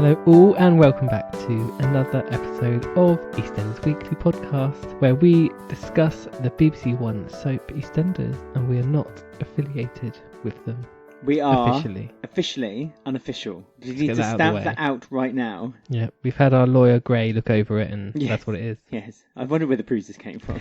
Hello all and welcome back to another episode of EastEnders Weekly Podcast, where we discuss the BBC One soap EastEnders, and we are not affiliated with them. We are officially unofficial. You need to stamp that out right now. Yeah, we've had our lawyer Gray look over it, and that's what it is. Yes, I wonder where the bruises came from.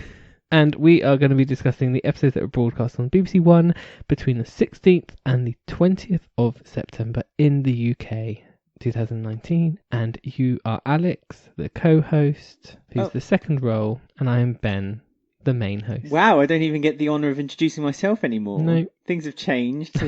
And we are going to be discussing the episodes that were broadcast on BBC One between the 16th and the 20th of September in the UK. 2019, and you are Alex, the co-host, who's the second role, and I am Ben, the main host. Wow, I don't even get the honour of introducing myself anymore. No. Things have changed.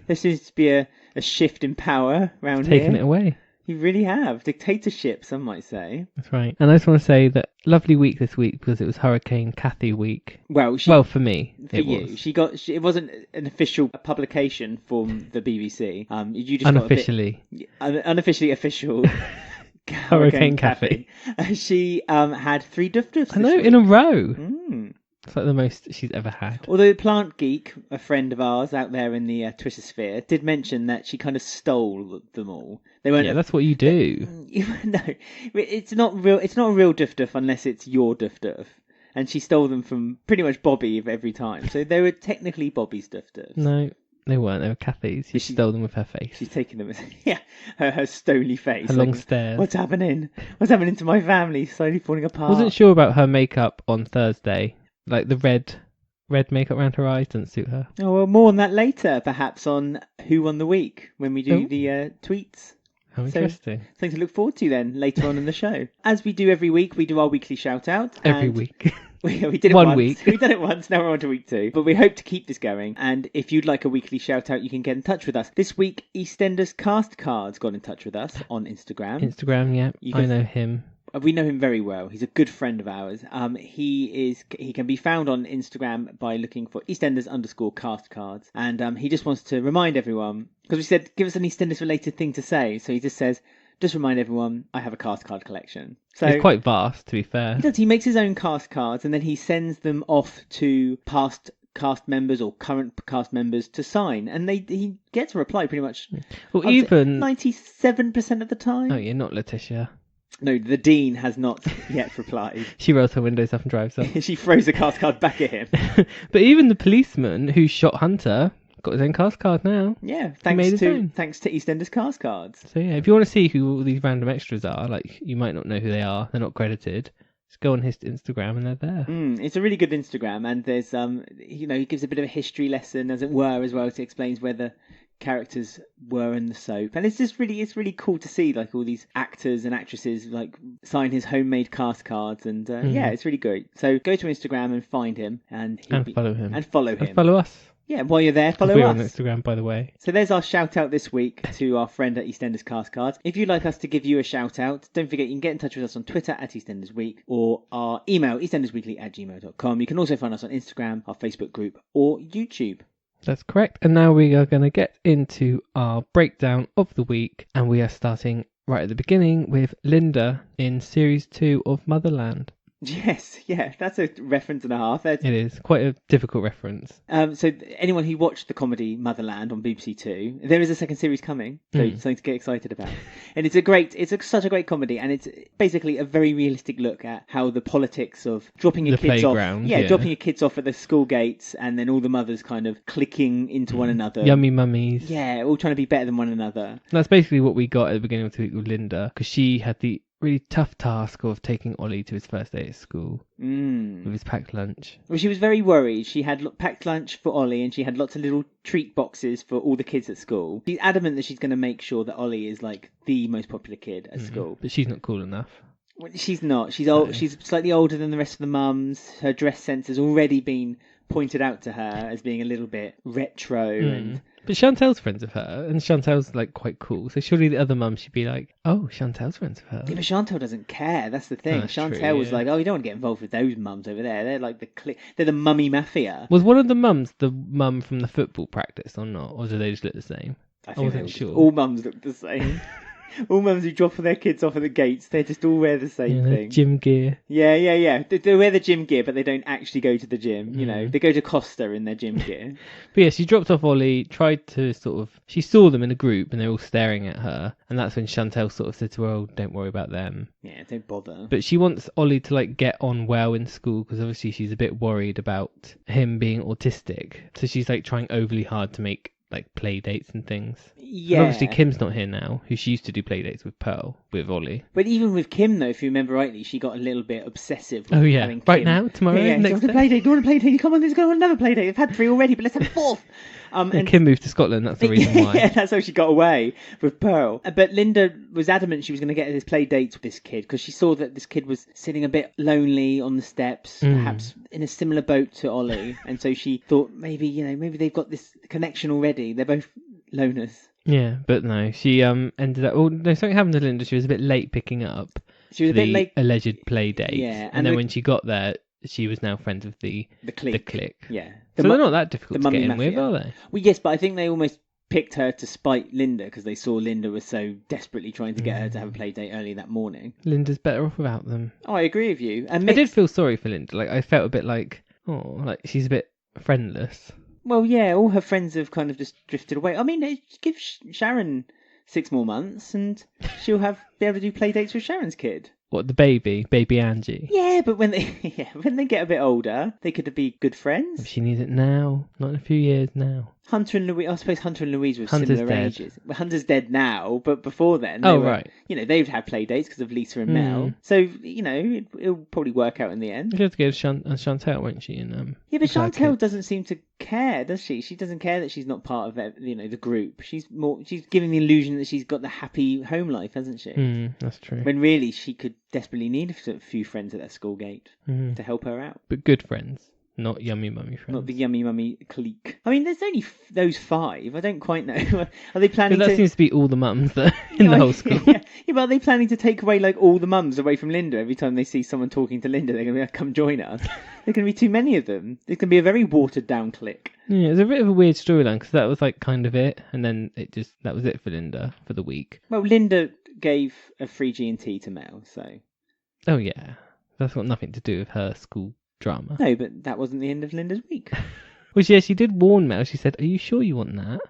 There seems to be a shift in power around Taking here. it away. You really have. Dictatorship, some might say. That's right. And I just want to say that lovely week this week because it was Hurricane Kathy week. Well, for me, for you, was. It wasn't an official publication from the BBC. You just unofficially, unofficially official. Hurricane Kathy. She had 3 duff-duffs. I know, in a row. It's like the most she's ever had. Although Plant Geek, a friend of ours out there in the Twitter sphere, did mention that she kind of stole them all. They weren't. Yeah, that's what you do. No, it's not real. It's not a real duff-duff unless it's your duff-duff. And she stole them from pretty much Bobby every time. So they were technically Bobby's duff-duffs. No, they weren't. They were Kathy's. She stole them with her face. She's taking them. Her stony face. Her long stairs. What's happening? What's happening to my family? Slowly falling apart. Wasn't sure about her makeup on Thursday. Like the red makeup around her eyes doesn't suit her. Oh, well, more on that later, perhaps on Who Won the Week, when we do the tweets. How interesting. So, something to look forward to then, later on in the show. As we do every week, we do our weekly shout-out. Every week. We did it One once. week. We've done it once, now we're on to week 2. But we hope to keep this going. And if you'd like a weekly shout-out, you can get in touch with us. This week, EastEnders Cast Cards got in touch with us on Instagram. Yeah. I know him. We know him very well. He's a good friend of ours. He can be found on Instagram by looking for EastEnders_cast cards. And he just wants to remind everyone, because we said, give us an EastEnders related thing to say. So he just says, just remind everyone, I have a cast card collection. So it's quite vast, to be fair. He does. He makes his own cast cards and then he sends them off to past cast members or current cast members to sign, and he gets a reply pretty much. Well, even 97% of the time. Oh, you're not Letitia. No, the Dean has not yet replied. She rolls her windows up and drives off. She throws a cast card back at him. But even the policeman who shot Hunter got his own cast card now. Yeah, thanks to EastEnders cast cards. So yeah, if you want to see who all these random extras are, like you might not know who they are, they're not credited. Just go on his Instagram and they're there. It's a really good Instagram, and there's he gives a bit of a history lesson, as it were, as well. It explains where the characters were in the soap, and it's really cool to see like all these actors and actresses like sign his homemade cast cards, and it's really great. So go to Instagram and find him, and follow him, and follow him, and follow us. Yeah, while you're there, follow us. We're on Instagram, by the way. So there's our shout out this week to our friend at EastEnders Cast Cards. If you'd like us to give you a shout out, don't forget you can get in touch with us on Twitter at EastEndersWeek or our email eastendersweekly@gmail.com. You can also find us on Instagram, our Facebook group, or YouTube. That's correct. And now we are going to get into our breakdown of the week, and we are starting right at the beginning with Linda in Series 2 of Motherland. Yes, yeah, that's a reference and a half. It is quite a difficult reference. So anyone who watched the comedy Motherland on BBC Two, there is a second series coming, so something to get excited about. And it's such a great comedy, and it's basically a very realistic look at how the politics of dropping your kids off, dropping your kids off at the school gates, and then all the mothers kind of clicking into one another. Yummy mummies. Yeah, all trying to be better than one another. And that's basically what we got at the beginning of the week with Linda, because she had the really tough task of taking Ollie to his first day at school with his packed lunch. Well, she was very worried. She had packed lunch for Ollie, and she had lots of little treat boxes for all the kids at school. She's adamant that she's going to make sure that Ollie is like the most popular kid at school. But she's not cool enough. Well, she's not. She's old. No. She's slightly older than the rest of the mums. Her dress sense has already been pointed out to her as being a little bit retro But Chantelle's friends with her, and Chantelle's like quite cool. So surely the other mum should be like, "Oh, Chantelle's friends with her." Yeah, but Chantelle doesn't care. That's the thing. Chantelle was like, "Oh, you don't want to get involved with those mums over there. They're like they're the mummy mafia." Was one of the mums the mum from the football practice or not, or do they just look the same? I wasn't sure. All mums look the same. All mums who drop their kids off at the gates, they just all wear the same thing. Gym gear. Yeah. They wear the gym gear, but they don't actually go to the gym. You know, they go to Costa in their gym gear. But yeah, she dropped off Ollie, tried to she saw them in a group and they're all staring at her. And that's when Chantelle sort of said to her, oh, don't worry about them. Yeah, don't bother. But she wants Ollie to like get on well in school because obviously she's a bit worried about him being autistic. So she's like trying overly hard to make like play dates and things. Yeah. And obviously Kim's not here now, who she used to do play dates with with Ollie. But even with Kim though, if you remember rightly, she got a little bit obsessive with having Kim. Right now, tomorrow, yeah, next do you want a play date? Do you want a play date? Come on, let's go on another play date. I've had 3 already, but let's have a 4th. And Kim moved to Scotland, that's the reason why. Yeah, that's how she got away with Pearl. But Linda was adamant she was going to get this play date with this kid because she saw that this kid was sitting a bit lonely on the steps, perhaps in a similar boat to Ollie. And so she thought maybe they've got this connection already. They're both loners. Yeah, but no, she ended up... Oh, no, something happened to Linda. She was a bit late picking up. She was a bit late. Alleged play date. Yeah. And then when she got there, she was now friends with the clique. Yeah. So they're not that difficult to get in with, are they? Well, yes, but I think they almost picked her to spite Linda because they saw Linda was so desperately trying to get her to have a play date early that morning. Linda's better off without them. Oh, I agree with you. And I did feel sorry for Linda. Like, I felt a bit like, oh, like she's a bit friendless. Well, yeah, all her friends have kind of just drifted away. I mean, give Sharon 6 more months and she'll be able to do play dates with Sharon's kid. What, the baby Angie? Yeah, but when they get a bit older, they could be good friends. If she needs it now, not in a few years now. Hunter and Louise, I suppose Hunter and Louise were Hunter's similar dead. ages. Well, Hunter's dead now, but before then, right. They'd had play dates because of Lisa and Mel. So, it'll probably work out in the end. She'll have to go to Chantelle, won't she? Yeah, but Chantelle doesn't seem to care, does she? She doesn't care that she's not part of the group. She's giving the illusion that she's got the happy home life, hasn't she? That's true. When really she could desperately need a few friends at that school gate to help her out. But good friends. Not yummy mummy friends. Not the yummy mummy clique. I mean, there's only those 5. I don't quite know. Are they planning that seems to be all the mums that in the whole school. Yeah, but are they planning to take away like all the mums away from Linda? Every time they see someone talking to Linda, they're going to be like, come join us. There's going to be too many of them. There's going to be a very watered down clique. Yeah, it's a bit of a weird storyline because that was like kind of it. And then that was it for Linda for the week. Well, Linda gave a free G&T to Mel, so... Oh, yeah. That's got nothing to do with her school drama. No, but that wasn't the end of Linda's week. Well, yeah, she did warn Mel. She said, are you sure you want that?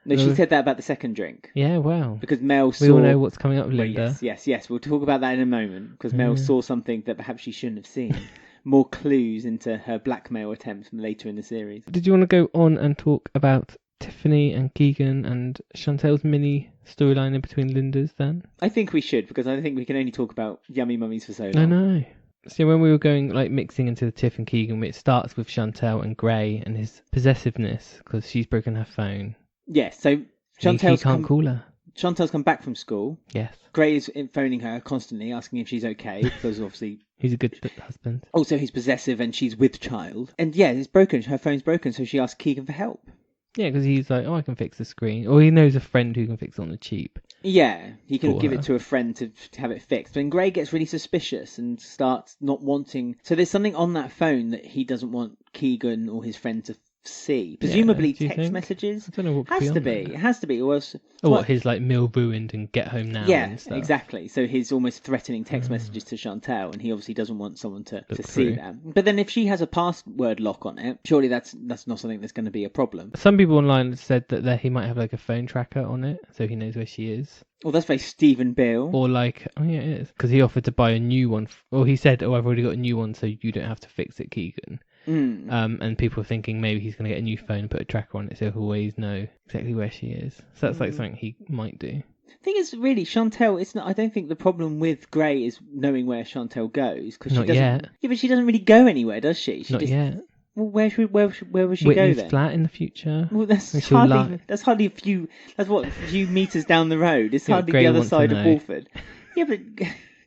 No, she said that about the second drink. Yeah, well. Because Mel saw... We all know what's coming up with Linda. Yes. We'll talk about that in a moment. Because Mel saw something that perhaps she shouldn't have seen. More clues into her blackmail attempts from later in the series. Did you want to go on and talk about Tiffany and Keegan and Chantelle's mini storyline in between Linda's then? I think we should, because I think we can only talk about yummy mummies for so long. I know. So when we were going, like, mixing into the Tiff and Keegan, it starts with Chantelle and Gray and his possessiveness, because she's broken her phone. Yes, so Chantelle's he can't call her. Chantelle's come back from school. Yes. Gray is phoning her constantly, asking if she's okay, because obviously... He's a good husband. Also, he's possessive and she's with child. And yeah, it's broken. Her phone's broken, so she asks Keegan for help. Yeah, because he's like, oh, I can fix the screen. Or he knows a friend who can fix it on the cheap. Yeah, he can give it to a friend to have it fixed. But then Gray gets really suspicious and starts not wanting... So there's something on that phone that he doesn't want Keegan or his friend to see. Presumably text messages. I don't know what has to be. It has to be. Or else, what, his like mill ruined and get home now. Yeah, and stuff. Exactly. So his almost threatening text messages to Chantelle, and he obviously doesn't want someone to see them. But then if she has a password lock on it, surely that's not something that's going to be a problem. Some people online have said that he might have like a phone tracker on it, so he knows where she is. Well, that's very Stephen Bill. Or like, oh yeah, it is. Because he offered to buy a new one. Or he said, oh, I've already got a new one, so you don't have to fix it, Keegan. And people are thinking maybe he's going to get a new phone and put a tracker on it so he'll always know exactly where she is. So that's like something he might do. The thing is, really, Chantelle, it's not. I don't think the problem with Gray is knowing where Chantelle goes. Cause she doesn't, yet. Yeah, but she doesn't really go anywhere, does she? Not yet. Well, where would she Whitney's go then? flat in the future. Well, that's hardly a few. That's what, a few meters down the road. It's hardly the other side of Walford. Yeah, but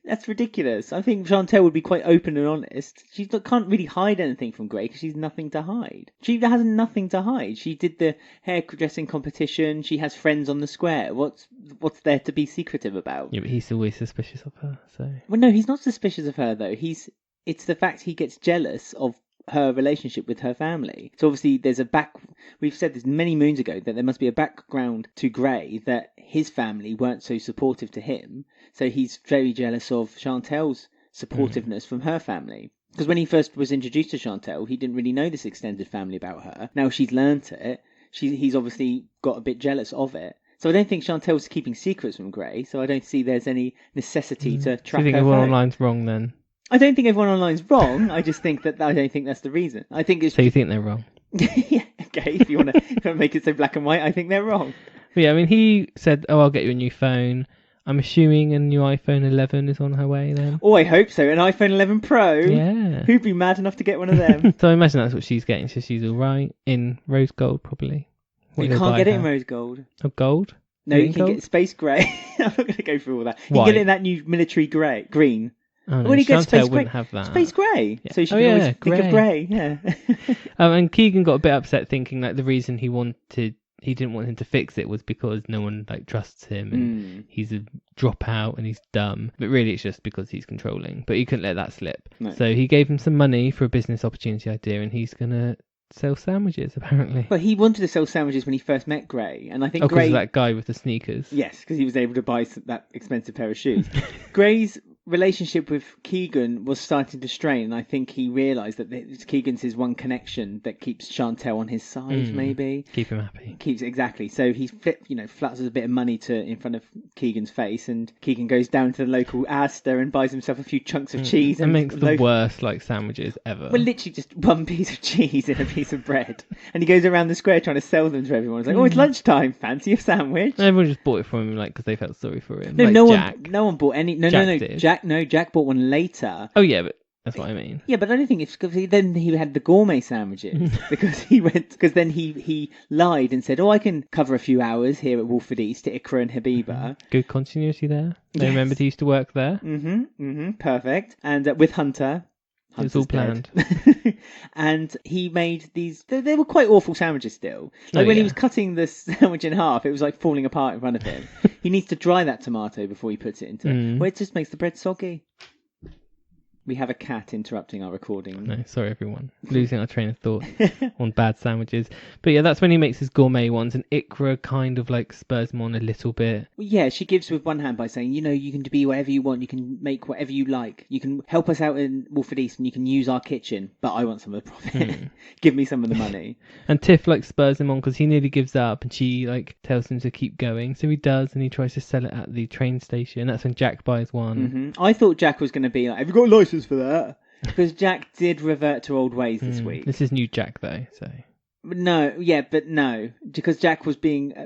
that's ridiculous. I think Chantelle would be quite open and honest. She can't really hide anything from Gray because she's nothing to hide. She has nothing to hide. She did the hairdressing competition. She has friends on the square. What's there to be secretive about? Yeah, but he's always suspicious of her. So. Well, no, he's not suspicious of her though. It's the fact he gets jealous of her relationship with her family. So obviously we've said this many moons ago that there must be a background to Gray, that his family weren't so supportive to him. So he's very jealous of Chantelle's supportiveness from her family. Because when he first was introduced to Chantelle, he didn't really know this extended family about her. Now she's learnt it. He's obviously got a bit jealous of it. So I don't think Chantelle's keeping secrets from Gray, so I don't see there's any necessity to track her. Do you think everyone online's wrong then? I don't think everyone online's wrong. I just think I don't think that's the reason. I think it's... So you think they're wrong? Yeah, okay, if you want to make it so black and white, I think they're wrong. But yeah, I mean, he said, I'll get you a new phone. I'm assuming a new iPhone 11 is on her way then. Oh, I hope so. An iPhone 11 Pro? Yeah. Who'd be mad enough to get one of them? So I imagine that's what she's getting, so she's all right. In rose gold, probably. You can't get it in rose gold. Oh, gold? No, you can get space grey. I'm not going to go through all that. You can get it in that new military green. Oh, no, Chantelle wouldn't have that. Space grey. Yeah. So she can always think of grey. Yeah. And Keegan got a bit upset, thinking like the reason he didn't want him to fix it was because no one trusts him and he's a dropout and he's dumb. But really it's just because he's controlling. But he couldn't let that slip. No. So he gave him some money for a business opportunity idea, and he's going to sell sandwiches, apparently. Well, he wanted to sell sandwiches when he first met Gray, and I think Gray... because that guy with the sneakers. Yes, because he was able to buy that expensive pair of shoes. Gray's relationship with Keegan was starting to strain, and I think he realised that Keegan's his one connection that keeps Chantelle on his side, maybe. Keep him happy. Exactly. So he flutters a bit of money in front of Keegan's face, and Keegan goes down to the local Asda and buys himself a few chunks of cheese. And makes the worst sandwiches ever. Well, literally just one piece of cheese and a piece of bread. And he goes around the square trying to sell them to everyone. It's like, it's lunchtime, fancy a sandwich? And everyone just bought it from him because they felt sorry for him. No, no one bought any. No. Jack bought one later. Oh yeah, but that's what I mean. Yeah, but I don't think it's because then he had the gourmet sandwiches because then he lied and said, I can cover a few hours here at Walford East to Iqra and Habiba. Good continuity there. They remembered he used to work there. Perfect. And with Hunter. It was all planned. And he made these... They were quite awful sandwiches still. When he was cutting the sandwich in half, it was like falling apart in front of him. He needs to dry that tomato before he puts it into it. Well, it just makes the bread soggy. We have a cat interrupting our recording. No, sorry everyone. Losing our train of thought on bad sandwiches. But yeah, that's when he makes his gourmet ones, and Iqra kind of spurs him on a little bit. Well, yeah, she gives with one hand by saying, you can be whatever you want, you can make whatever you like. You can help us out in Walford East and you can use our kitchen, but I want some of the profit. Give me some of the money. And Tiff spurs him on because he nearly gives up, and she tells him to keep going. So he does, and he tries to sell it at the train station. That's when Jack buys one. I thought Jack was going to be like, have you got a license for that? Because Jack did revert to old ways this week. This is new Jack though, so... No, because Jack was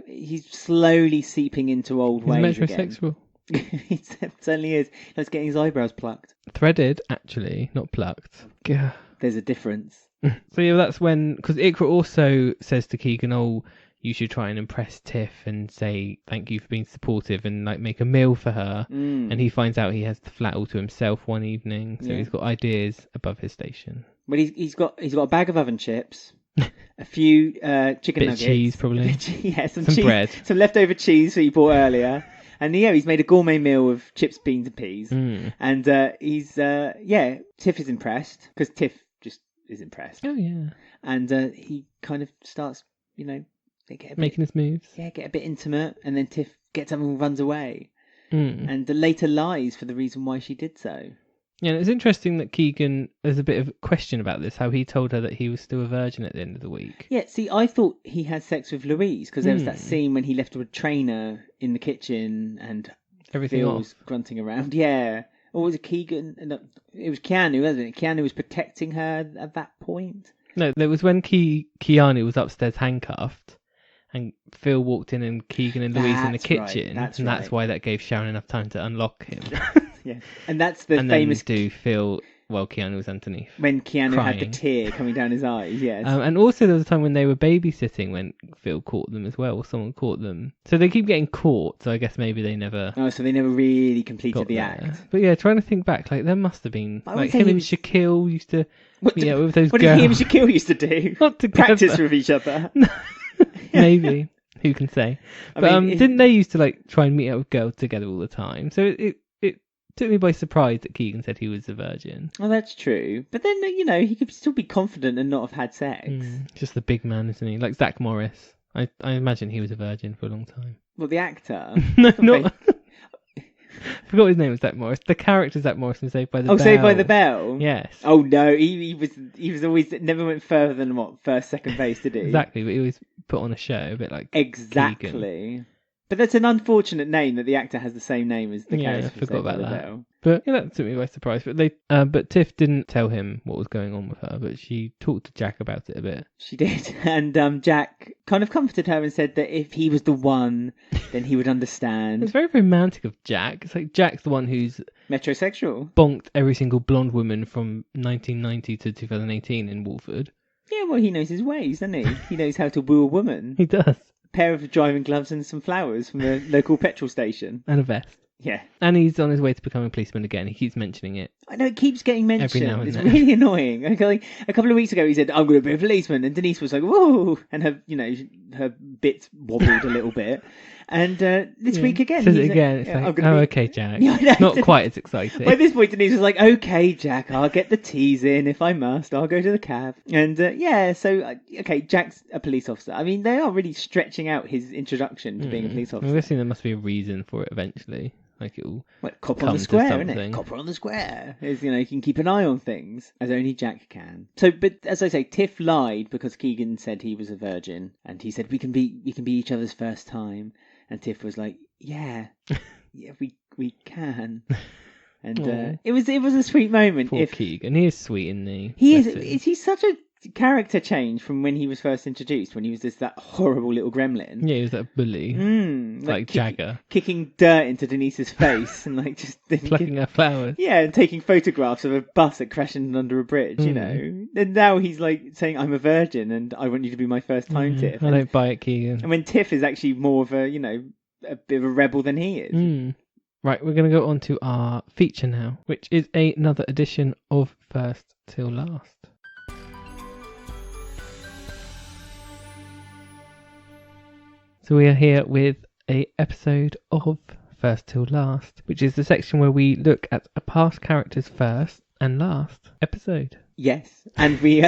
he's slowly seeping into old ways metrosexual. Again. He certainly is. He's getting his eyebrows plucked. Threaded, actually, not plucked. Gah. There's a difference. So yeah, that's when... Because Iqra also says to Keegan, you should try and impress Tiff and say thank you for being supportive and make a meal for her. And he finds out he has the flat all to himself one evening, so he's got ideas above his station. But he's got a bag of oven chips, a few chicken nuggets, cheese probably, some cheese, bread, some leftover cheese that he bought earlier, and he's made a gourmet meal of chips, beans, and peas. And Tiff is impressed because Tiff just is impressed. Oh yeah, and he kind of starts making his moves. Yeah, get a bit intimate, and then Tiff gets up and runs away. And later lies for the reason why she did so. Yeah, it's interesting that Keegan, there's a bit of question about this, how he told her that he was still a virgin at the end of the week. Yeah, see, I thought he had sex with Louise, because there was that scene when he left a trainer in the kitchen and everything was grunting around. Yeah. Or was it Keegan? No, it was Keanu, wasn't it? Keanu was protecting her at that point. No, there was when Keanu was upstairs handcuffed. And Phil walked in and Keegan and Louise in the kitchen. That's why that gave Sharon enough time to unlock him. Yeah. And that's the famous... then Phil... Well, Keanu was underneath. When Keanu crying. had the tear coming down his eyes, yes. And also there was a time when they were babysitting when Phil caught them as well, or someone caught them. So they keep getting caught, so I guess maybe they never... Oh, so they never really completed the act. But yeah, trying to think back, there must have been... him and Shaquille used to... with those girls. What did he and Shaquille used to do? Not together. Practice with each other. Maybe. Who can say? But didn't they used to try and meet up with girls together all the time? So it took me by surprise that Keegan said he was a virgin. Well, that's true. But then, he could still be confident and not have had sex. Just the big man, isn't he? Like Zach Morris. I imagine he was a virgin for a long time. Well, the actor? No, not... I forgot his name was Zach Morris. The character Zach Morris from Saved by the Bell. Oh, Saved by the Bell? Yes. Oh, no. He was always... Never went further than, first, second base, did he? Exactly, but he always put on a show, a bit like Exactly. Keegan. But that's an unfortunate name that the actor has the same name as the character. I forgot about that. Bell. But that took me by surprise. But Tiff didn't tell him what was going on with her, but she talked to Jack about it a bit. She did, and Jack kind of comforted her and said that if he was the one, then he would understand. It's very romantic of Jack. It's like Jack's the one who's metrosexual, bonked every single blonde woman from 1990 to 2018 in Walford. Yeah, well, he knows his ways, doesn't he? He knows how to woo a woman. He does. Pair of driving gloves and some flowers from the local petrol station. And a vest. Yeah. And he's on his way to becoming a policeman again. He keeps mentioning it. I know, it keeps getting mentioned. Every now and it's then. really annoying. Like, a couple of weeks ago, he said, I'm going to be a policeman. And Denise was like, whoa. And her bits wobbled a little bit. And this week again. Says it again. It's like, okay, Jack. Yeah, not quite as exciting. By this point, Denise was like, okay, Jack, I'll get the teas in if I must. I'll go to the cab. And okay, Jack's a police officer. I mean, they are really stretching out his introduction to being a police officer. I'm guessing there must be a reason for it eventually. Like it'll copper on the square, isn't it? Copper on the square. You can keep an eye on things as only Jack can. So, but as I say, Tiff lied because Keegan said he was a virgin, and he said we can be each other's first time, and Tiff was like, yeah, we can. And it was a sweet moment. Poor Keegan, he is sweet, isn't he? He is. He's such a character change from when he was first introduced, when he was just that horrible little gremlin. Yeah, he was that bully. Like Jagger. Kicking dirt into Denise's face and like just plucking her flowers. Yeah, and taking photographs of a bus that crashing under a bridge, And now he's like saying, I'm a virgin and I want you to be my first time, Tiff. I don't buy it, Keegan. And when Tiff is actually more of a bit of a rebel than he is. Right, we're going to go on to our feature now, which is another edition of First Till Last. So we are here with a episode of First Till Last, which is the section where we look at a past character's first and last episode. Yes, and we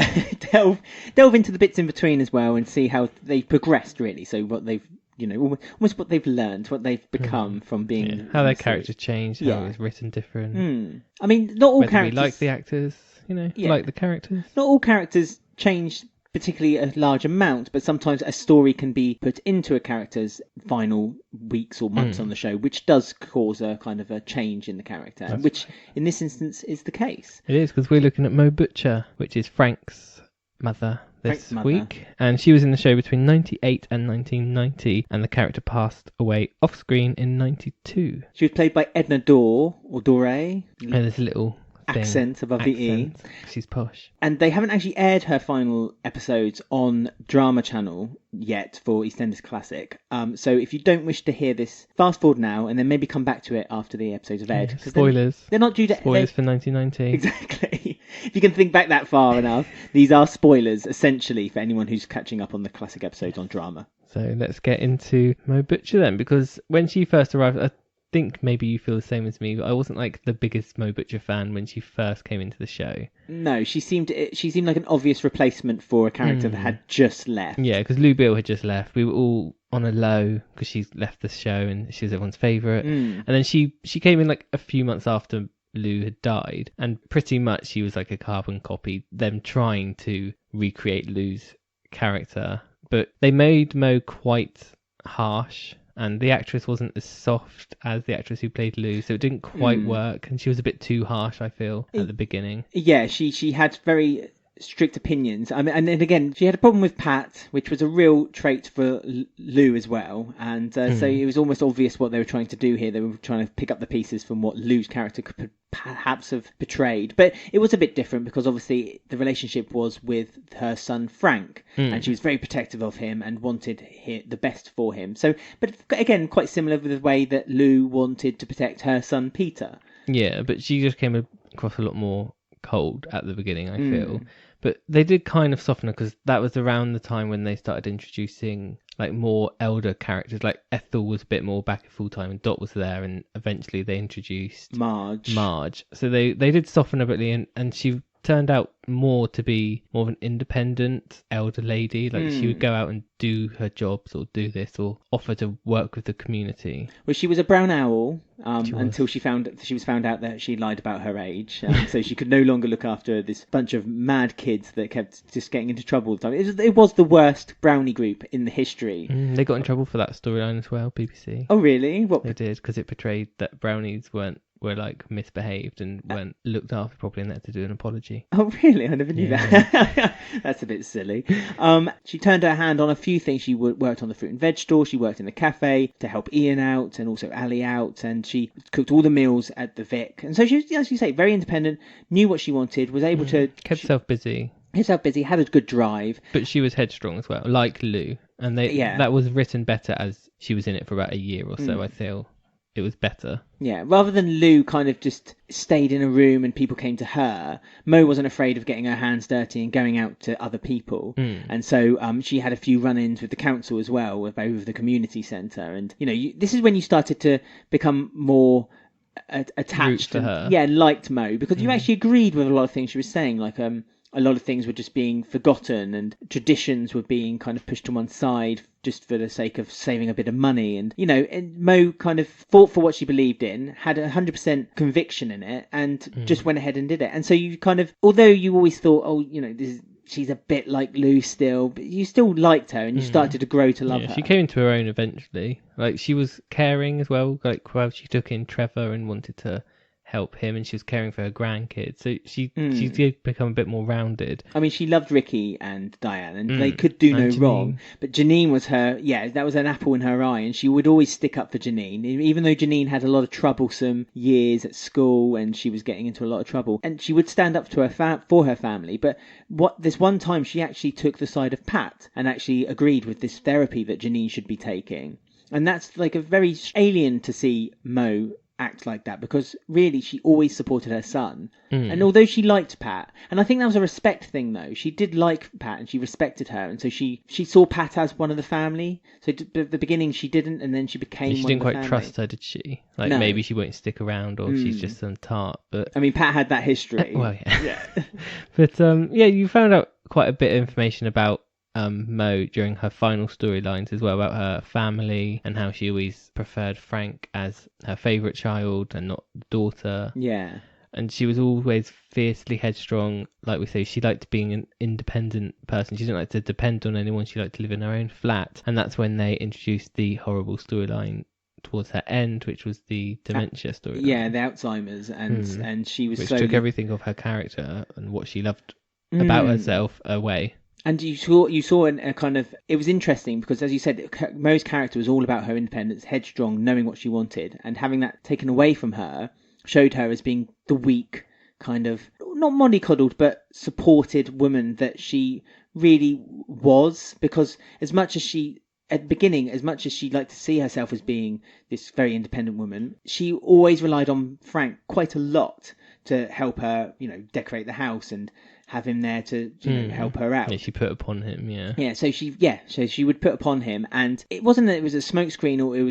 delve into the bits in between as well and see how they've progressed, really. So what they've, almost what they've learned, what they've become from being... how their characters changed, how it's written different. I mean, not all characters... we like the actors, like the characters. Not all characters change particularly a large amount, but sometimes a story can be put into a character's final weeks or months on the show, which does cause a kind of a change in the character, which in this instance is the case. It is, because we're looking at Mo Butcher, which is Frank's mother this week, and she was in the show between 98 and 1990, and the character passed away off screen in 92. She was played by Edna Dorr, or Doré. And there's a little accent above the E. She's posh. And they haven't actually aired her final episodes on Drama Channel yet for EastEnders Classic. So if you don't wish to hear this, fast forward now and then maybe come back to it after the episodes have aired. Spoilers. They're not due to... Spoilers for 1990. Exactly. If you can think back that far enough, these are spoilers, essentially, for anyone who's catching up on the classic episodes on Drama. So let's get into Mo Butcher then, because when she first arrived... I think maybe you feel the same as me, but I wasn't like the biggest Mo Butcher fan when she first came into the show. No, she seemed like an obvious replacement for a character that had just left. Yeah, because Lou Bill had just left. We were all on a low because she's left the show and she was everyone's favourite. And then she came in like a few months after Lou had died, and pretty much she was like a carbon copy, them trying to recreate Lou's character. But they made Mo quite harsh, and the actress wasn't as soft as the actress who played Lou, so it didn't quite work, and she was a bit too harsh, I feel, at the beginning. Yeah, she had very strict opinions. I mean, and then again, she had a problem with Pat, which was a real trait for Lou as well, and so it was almost obvious what they were trying to do here. They were trying to pick up the pieces from what Lou's character could perhaps have portrayed, but it was a bit different because obviously the relationship was with her son Frank, and she was very protective of him and wanted the best for him. So, but again, quite similar with the way that Lou wanted to protect her son Peter. Yeah, but she just came across a lot more cold at the beginning, I feel. But they did kind of soften her because that was around the time when they started introducing like more elder characters. Like Ethel was a bit more back at full time, and Dot was there, and eventually they introduced Marge. So they did soften her a bit, and she turned out more to be more of an independent elder lady. Like she would go out and do her jobs or do this or offer to work with the community. Well, she was a brown owl until she was found out that she lied about her age, so she could no longer look after this bunch of mad kids that kept just getting into trouble all the time. It was the worst brownie group in the history. They got in trouble for that storyline as well, BBC. Oh really? What they did, because it portrayed that brownies were like misbehaved and weren't looked after properly, and they had to do an apology. Oh really? I never knew that. That's a bit silly. She turned her hand on a few things. She worked on the fruit and veg store, she worked in the cafe to help Ian out and also Ali out, and she cooked all the meals at the Vic. And so she was, as you say, very independent, knew what she wanted, was able to... Kept herself busy. Had a good drive. But she was headstrong as well, like Lou. And that was written better as she was in it for about a year or so, I feel. It was better. Yeah, rather than Lou kind of just stayed in a room and people came to her, Mo wasn't afraid of getting her hands dirty and going out to other people. And so she had a few run-ins with the council as well, over the community centre. And, this is when you started to become more attached to her. Yeah, liked Mo, because you actually agreed with a lot of things she was saying, like... a lot of things were just being forgotten and traditions were being kind of pushed to one side just for the sake of saving a bit of money. And, and Mo kind of fought for what she believed in, had 100% conviction in it, and just went ahead and did it. And so you kind of, although you always thought, she's a bit like Lou still, but you still liked her and you started to grow to love her. She came into her own eventually. Like, she was caring as well. Like, she took in Trevor and wanted to help him, and she was caring for her grandkids, so she did become a bit more rounded. I mean, she loved Ricky and Diane, and they could do no wrong, but Janine was that was an apple in her eye, and she would always stick up for Janine, even though Janine had a lot of troublesome years at school and she was getting into a lot of trouble, and she would stand up to her for her family. But this one time she actually took the side of Pat and actually agreed with this therapy that Janine should be taking, and that's like a very alien to see Mo act like that, because really she always supported her son. And although she liked Pat, and I think that was a respect thing though, she did like Pat and she respected her, and so she saw Pat as one of the family. So at the beginning she didn't, and then she became she one didn't of the quite family. Trust her, did she? Like, no. Maybe she won't stick around, or she's just some tart. But I mean, Pat had that history. Well, yeah. But you found out quite a bit of information about Mo during her final storylines as well, about her family and how she always preferred Frank as her favourite child and not the daughter. Yeah. And she was always fiercely headstrong. Like we say, she liked being an independent person. She didn't like to depend on anyone. She liked to live in her own flat. And that's when they introduced the horrible storyline towards her end, which was the dementia storyline. Yeah, the Alzheimer's. And she was which took everything of her character and what she loved about herself away. And you saw a kind of... It was interesting because, as you said, Mo's character was all about her independence, headstrong, knowing what she wanted. And having that taken away from her showed her as being the weak, kind of, not mollycoddled, but supported woman that she really was. Because at the beginning, as much as she liked to see herself as being this very independent woman, she always relied on Frank quite a lot to help her, decorate the house and have him there to help her out. Yeah, she put upon him. Yeah. So she would put upon him, and it wasn't that it was a smokescreen or it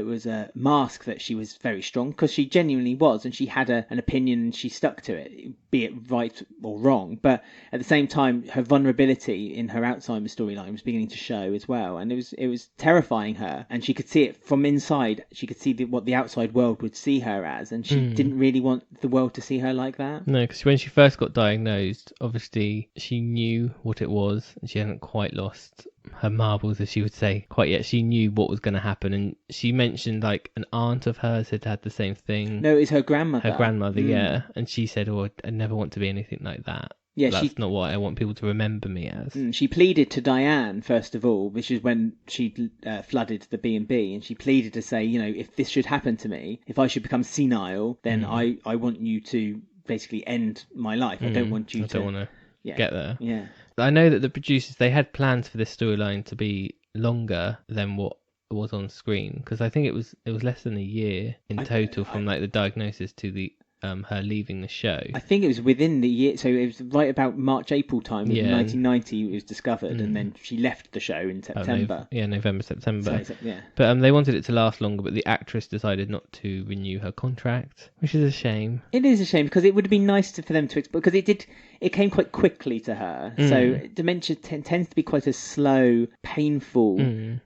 was a mask that she was very strong, because she genuinely was, and she had an opinion and she stuck to it, be it right or wrong. But at the same time, her vulnerability in her Alzheimer's storyline was beginning to show as well, and it was terrifying her, and she could see it from inside. She could see what the outside world would see her as, and she didn't really want the world to see her like that. No, because when she first got diagnosed, obviously she knew what it was, and she hadn't quite lost her marbles, as she would say, quite yet. She knew what was going to happen, and she mentioned like an aunt of hers had the same thing. No, it's her grandmother. Her grandmother, yeah. And she said, I never want to be anything like that. Yeah, that's not what I want people to remember me as. She pleaded to Diane, first of all, which is when she flooded the B&B, and she pleaded to say, if this should happen to me, if I should become senile, then I want you to basically end my life. I don't want you I don't want to get there. Yeah. I know that the producers, they had plans for this storyline to be longer than what was on screen, because I think it was less than a year in total from like the diagnosis to the her leaving the show. I think it was within the year, so it was right about March, April time in 1990 it was discovered, and then she left the show in September. November, September. So, yeah. But they wanted it to last longer, but the actress decided not to renew her contract, which is a shame. It is a shame, because it would have been nice for them to, because it came quite quickly to her. So dementia tends to be quite a slow, painful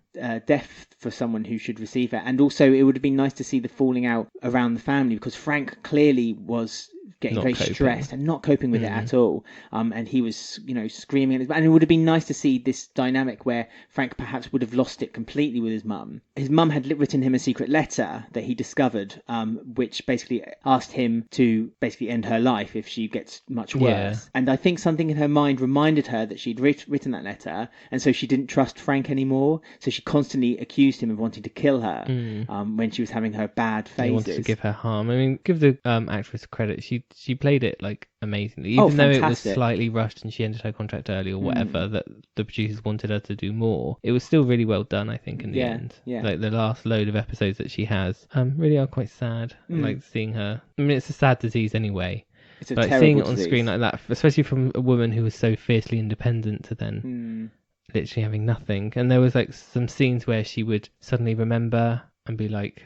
death for someone who should receive it. And also it would have been nice to see the falling out around the family, because Frank clearly was getting very stressed and not coping with it at all. And he was, screaming. And it would have been nice to see this dynamic where Frank perhaps would have lost it completely with his mum. His mum had written him a secret letter that he discovered, which basically asked him to basically end her life if she gets much worse. Yeah. And I think something in her mind reminded her that she'd written that letter, and so she didn't trust Frank anymore. So she constantly accused him of wanting to kill her when she was having her bad phases. He wanted to give her harm. I mean, give the actress credit. She played it amazingly, even though it was slightly rushed and she ended her contract early or whatever, that the producers wanted her to do more. It was still really well done, I think, in the end. Yeah. Like the last load of episodes that she has really are quite sad. Like seeing her. I mean, it's a sad disease anyway. It's a but terrible seeing it on disease. Screen like that, especially from a woman who was so fiercely independent to then literally having nothing. And there was some scenes where she would suddenly remember and be like,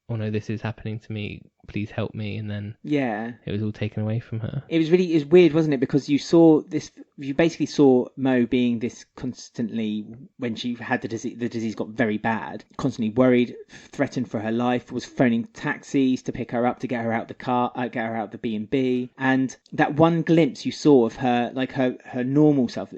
oh no, this is happening to me, please help me, and then it was all taken away from her. It was weird, wasn't it? Because you basically saw Mo being this constantly, when she had the disease got very bad, constantly worried, threatened for her life, was phoning taxis to pick her up, to get her out the car, get her out the B&B. And that one glimpse you saw of her, like her normal self,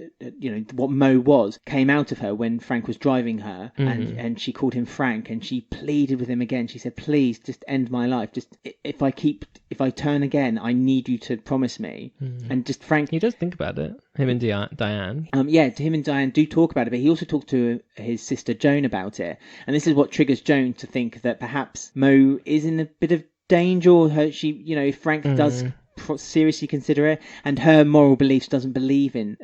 what Mo was, came out of her when Frank was driving her, and she called him Frank, and she pleaded with him again. She said, please, just end my life. Just, if I turn again, I need you to promise me. And just Frank... He does think about it. Him and Diane. Him and Diane do talk about it, but he also talked to his sister Joan about it. And this is what triggers Joan to think that perhaps Mo is in a bit of danger, or if Frank does seriously consider it, and her moral beliefs doesn't believe in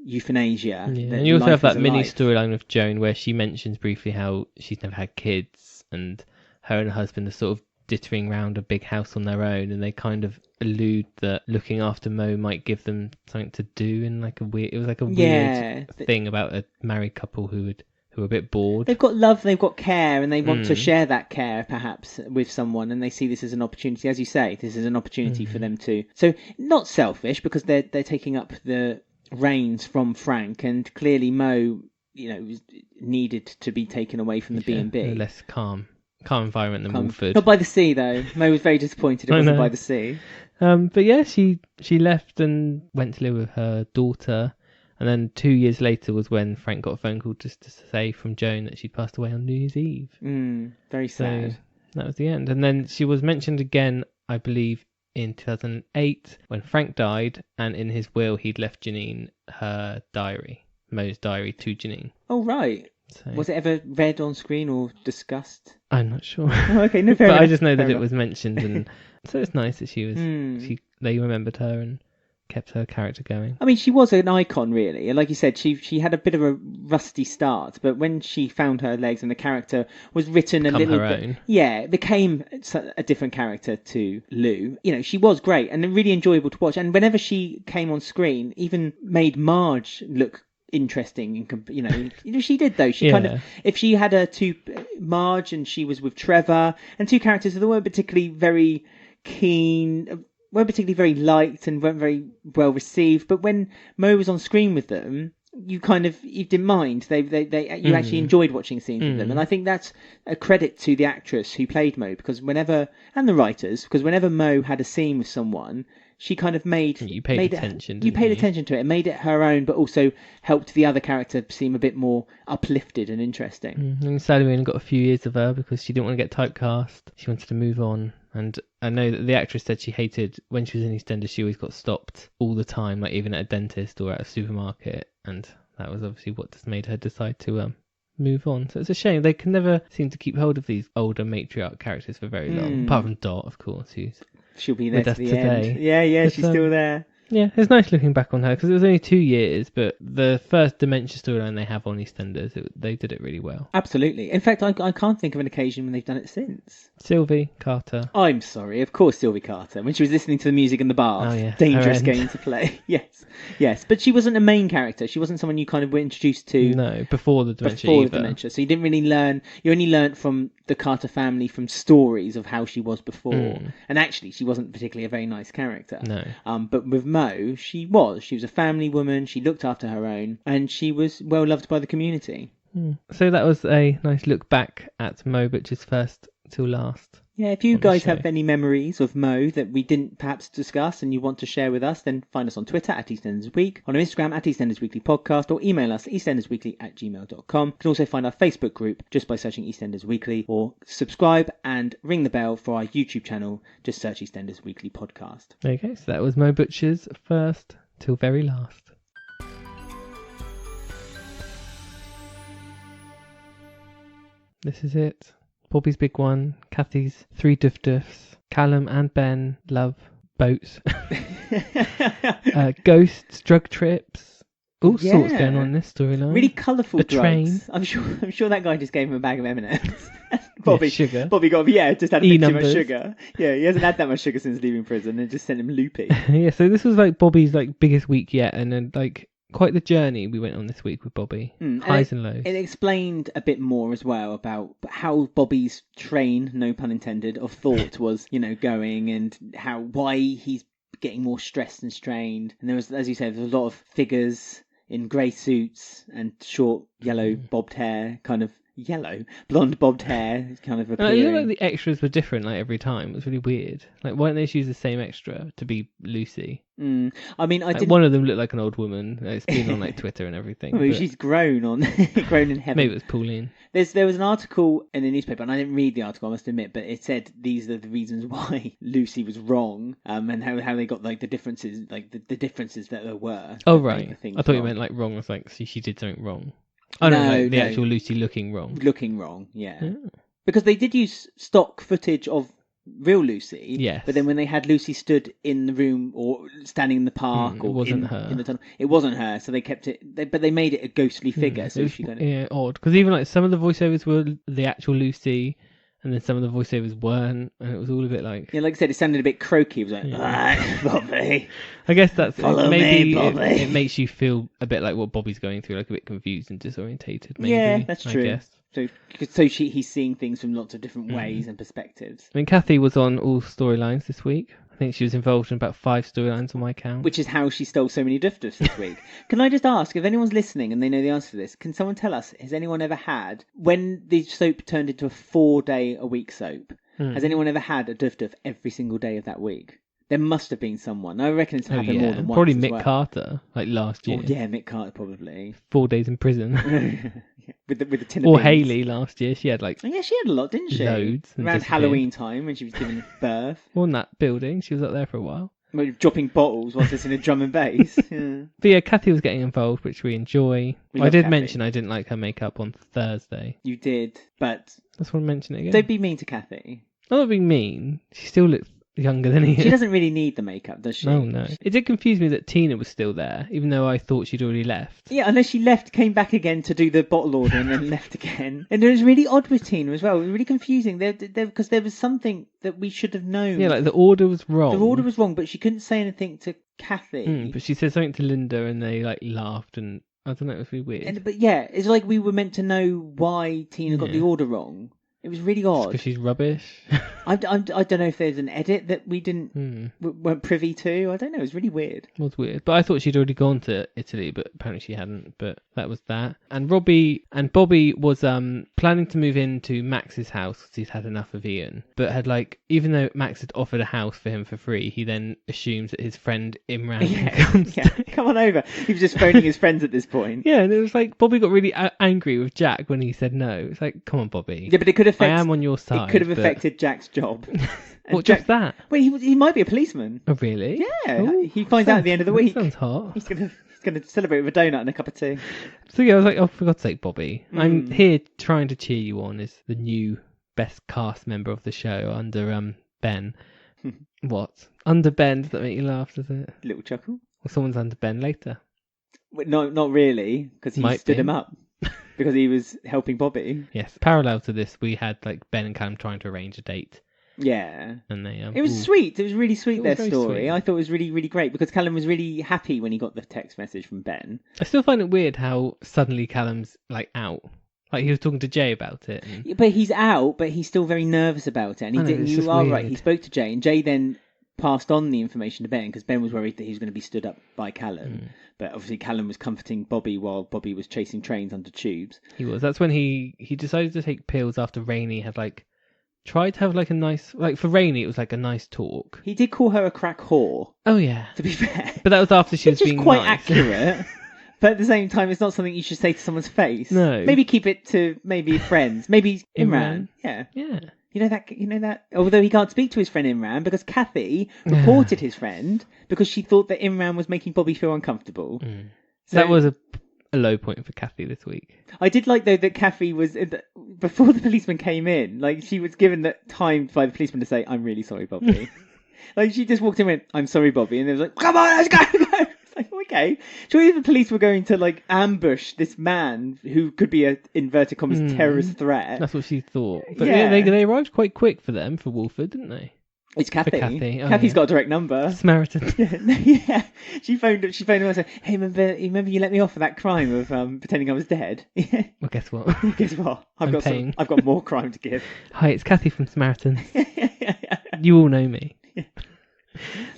euthanasia. And you also have that mini storyline with Joan where she mentions briefly how she's never had kids, and her and her husband are sort of dittering around a big house on their own, and they kind of allude that looking after Mo might give them something to do in weird thing about a married couple who are a bit bored. They've got love, they've got care, and they want to share that care perhaps with someone, and they see this as an opportunity. As you say, this is an opportunity for them to, so not selfish, because they're taking up the reins from Frank, and clearly Mo needed to be taken away from the B&B. Less calm environment than Walford. Not by the sea, though. Mo was very disappointed it wasn't by the sea. But yeah, she left and went to live with her daughter, and then 2 years later was when Frank got a phone call just to say from Joan that she'd passed away on New Year's Eve. Very sad. So that was the end. And then she was mentioned again, I believe, in 2008 when Frank died, and in his will he'd left Janine her diary, Mo's diary, to Janine. Oh, right. So, was it ever read on screen or discussed? I'm not sure. Oh, okay, no, fair but enough. I just know that it was mentioned, and so it's nice that she was. They remembered her and kept her character going. I mean, she was an icon, really. And like you said, she had a bit of a rusty start, but when she found her legs and the character was written a little bit, own. Yeah, it became a different character to Lou. She was great and really enjoyable to watch. And whenever she came on screen, even made Marge look interesting, and she did, though. She kind of, if she had Marge and she was with Trevor, and two characters that weren't particularly very keen, weren't particularly very liked, and weren't very well received, but when Mo was on screen with them, you didn't mind. You actually enjoyed watching scenes with them, and I think that's a credit to the actress who played Mo, and the writers, because whenever Mo had a scene with someone, she kind of made attention to it, made it her own, but also helped the other character seem a bit more uplifted and interesting. And sadly we only got a few years of her because she didn't want to get typecast. She wanted to move on. And I know that the actress said she hated when she was in EastEnders, she always got stopped all the time, like even at a dentist or at a supermarket, and that was obviously what just made her decide to move on. So it's a shame. They can never seem to keep hold of these older matriarch characters for very long, apart from Dot, of course, she'll be there to the end. Yeah, she's still there. Yeah, it's nice looking back on her because it was only 2 years, but the first dementia storyline they have on EastEnders, they did it really well. Absolutely. In fact, I can't think of an occasion when they've done it since. Sylvie Carter. I'm sorry, of course, Sylvie Carter. When she was listening to the music in the bath. Oh, yeah. Dangerous game to play. Yes. But she wasn't a main character. She wasn't someone you kind of were introduced to. No, before the dementia. So you didn't really learn. You only learnt from the Carter family from stories of how she was before. And actually, she wasn't particularly a very nice character. No. But with Mo, she was. She was a family woman. She looked after her own, and she was well loved by the community. So that was a nice look back at Mo Butcher's first till last. Yeah, if you guys have any memories of Mo that we didn't perhaps discuss and you want to share with us, then find us on Twitter at EastEndersWeek, on Instagram at EastEndersWeekly Podcast, or email us at eastendersweekly@gmail.com. You can also find our Facebook group just by searching EastEnders Weekly, or subscribe and ring the bell for our YouTube channel. Just search EastEnders Weekly Podcast. Okay, so that was Mo Butcher's first till very last. This is it. Bobby's big one, Kathy's 3 duffs, Callum and Ben love boats, ghosts, drug trips, all sorts going on in this storyline. Really colourful drugs. Train. I'm sure that guy just gave him a bag of M&M's. Bobby, sugar. Bobby just had a bit too much sugar. Yeah, he hasn't had that much sugar since leaving prison, and just sent him loopy. Yeah, so this was like Bobby's like biggest week yet, and then like quite the journey we went on this week with Bobby. Highs and lows. It explained a bit more as well about how Bobby's train, no pun intended, of thought was, going, and why he's getting more stressed and strained. And there was, as you said, there was a lot of figures in grey suits and short yellow bobbed hair, kind of blonde bobbed hair, kind of appearing. You know, like the extras were different like every time. It was really weird. Like, why don't they choose the same extra to be Lucy? I mean, one of them looked like an old woman. It's been on like Twitter and everything. Well, she's grown in heaven. Maybe it was Pauline. There was an article in the newspaper, and I didn't read the article, I must admit, but it said these are the reasons why Lucy was wrong, and how they got like the differences, the differences that there were. Oh right, I thought you meant like wrong was like she did something wrong. Oh no, the actual Lucy looking wrong. Looking wrong, yeah. Because they did use stock footage of real Lucy. Yes. But then when they had Lucy stood in the room or standing in the park or in the tunnel, it wasn't her. So they kept it, but they made it a ghostly figure. So she kind of odd. Because even like some of the voiceovers were the actual Lucy, and then some of the voiceovers weren't, and it was all a bit like... Yeah, like I said, it sounded a bit croaky. It was like, alright, Bobby. I guess that's... Follow me, Bobby. It makes you feel a bit like what Bobby's going through, like a bit confused and disorientated, maybe. Yeah, that's true. I guess. So he's seeing things from lots of different ways and perspectives. I mean, Kathy was on all storylines this week. I think she was involved in about 5 storylines on my account. Which is how she stole so many duffs this week. Can I just ask, if anyone's listening and they know the answer to this, can someone tell us, has anyone ever had, when the soap turned into a 4-day-a-week soap, has anyone ever had a duff every single day of that week? There must have been someone. I reckon it's happened more than once. Probably Mick Carter, like last year. Oh, yeah, Mick Carter probably. 4 days in prison. with the tin of Or beans. Hayley last year. She had like... Oh, yeah, she had a lot, didn't she? Loads. Around Halloween time when she was giving birth. On that building. She was up there for a while. Dropping bottles whilst it's in a drum and bass. Yeah. But yeah, Kathy was getting involved, which we enjoy. I did mention I didn't like her makeup on Thursday. You did, but... I just want to mention it again. Don't be mean to Kathy. I'm not being mean. She still looks younger than he is. She doesn't really need the makeup, does she? No. It did confuse me that Tina was still there, even though I thought she'd already left. Yeah, unless she left, came back again to do the bottle order and then left again. And it was really odd with Tina as well. It was really confusing because there was something that we should have known. Yeah, like the order was wrong. The order was wrong, but she couldn't say anything to Kathy. But she said something to Linda and they like laughed and I don't know, it was really weird. But yeah, it's like we were meant to know why Tina got the order wrong. It was really odd. Because she's rubbish. I don't know if there's an edit that we weren't privy to. I don't know. It was really weird. It was weird. But I thought she'd already gone to Italy, but apparently she hadn't. But that was that. And Robbie and Bobby was planning to move into Max's house because he's had enough of Ian. But had even though Max had offered a house for him for free, he then assumes that his friend Imran comes come on over. He was just phoning his friends at this point. Yeah, and it was like Bobby got really angry with Jack when he said no. It's like, come on, Bobby. Yeah, but it could affect... I am on your side. It could have affected Jack's job. What job's that? Well, he might be a policeman. Oh, really? Yeah. Ooh, he finds out at the end of the week. That sounds hot. He's gonna celebrate with a donut and a cup of tea. So yeah, I was like, oh, for God's sake, Bobby. I'm here trying to cheer you on as the new best cast member of the show under Ben. What? Under Ben, does that make you laugh, does it? Little chuckle. Or someone's under Ben later. Well, no, not really, because he Might stood be. him up because he was helping Bobby. Yes. Parallel to this, we had like Ben and Callum trying to arrange a date. Yeah. And they It was sweet. It was really sweet, It their was very story. sweet. I thought it was really, really great because Callum was really happy when he got the text message from Ben. I still find it weird how suddenly Callum's like out. Like he was talking to Jay about it. And... Yeah, but he's out, but he's still very nervous about it. And he I know, didn't. it's You just are weird. right. He spoke to Jay, and Jay then passed on the information to Ben because Ben was worried that he was going to be stood up by Callum. But obviously Callum was comforting Bobby while Bobby was chasing trains under tubes. He was. That's when he decided to take pills after Rainie had like tried to have like a nice, like for Rainie it was like a nice talk. He did call her a crack whore, Oh yeah. to be fair. But that was after she was Which is being quite nice. accurate. But at the same time, it's not something you should say to someone's face. No. Maybe keep it to maybe friends. Maybe Imran. Imran. Yeah. Yeah. You know that. Although he can't speak to his friend Imran because Kathy reported his friend because she thought that Imran was making Bobby feel uncomfortable. So That was a low point for Kathy this week. I did like though that Kathy was before the policeman came in. Like she was given that time by the policeman to say, "I'm really sorry, Bobby." Like she just walked in and went, "I'm sorry, Bobby," and they was like, "Come on, let's go." It's like, okay. Surely the police were going to like ambush this man who could be a inverted commas terrorist threat. That's what she thought. But Yeah. they arrived quite quick for them for Walford, didn't they? It's Kathy. For Kathy. Oh, Kathy's yeah. got a direct number. Samaritan. Yeah. She phoned him and said, "Hey, remember you let me off for that crime of pretending I was dead?" Well, guess what? Guess what? I'm paying. I've got more crime to give. Hi, it's Kathy from Samaritan. You all know me.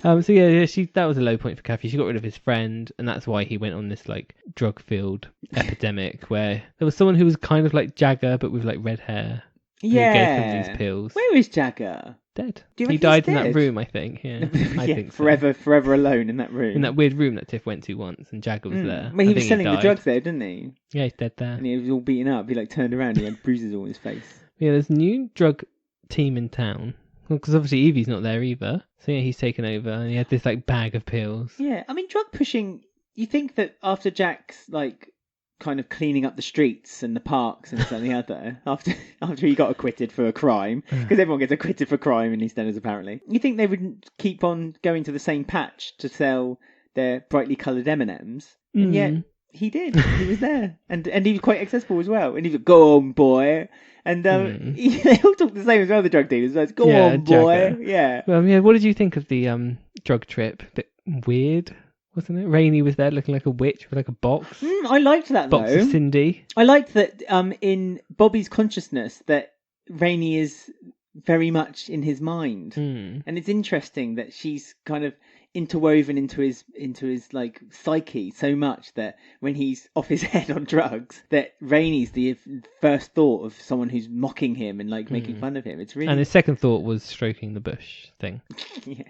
So yeah, that was a low point for Kathy. She got rid of his friend, and that's why he went on this like drug-filled epidemic where there was someone who was kind of like Jagger but with like red hair. Who gave him these pills. Where is Jagger? Dead. Do you He reckon died he's in that dead? room, I think. Yeah, I think so. forever alone in that room. In that weird room that Tiff went to once, and Jagger was there. Well, he I was think selling the died. drugs there, didn't he? Yeah, he's dead there. And he was all beaten up. He like turned around and he had bruises all on his face. Yeah, there's a new drug team in town. Because obviously Evie's not there either. So yeah, he's taken over and he had this like bag of pills. Yeah, I mean, drug pushing. You think that after Jack's like kind of cleaning up the streets and the parks and this and the other, after he got acquitted for a crime, because everyone gets acquitted for crime in EastEnders apparently, you think they would keep on going to the same patch to sell their brightly coloured M&Ms, and yet he did. He was there, and he was quite accessible as well. And he was like, "Go on, boy." And they all talk the same as well, the drug dealers. So it's, "Go on, boy." Jagger. Yeah. Yeah. What did you think of the drug trip? A bit weird, wasn't it? Rainie was there looking like a witch with like a box. I liked that Box though. of Cindy. I liked that in Bobby's consciousness that Rainie is very much in his mind, and it's interesting that she's kind of interwoven into his like psyche so much that when he's off his head on drugs, that Rainie's the first thought of someone who's mocking him and like making fun of him. It's really And his second thought was stroking the bush thing. yeah,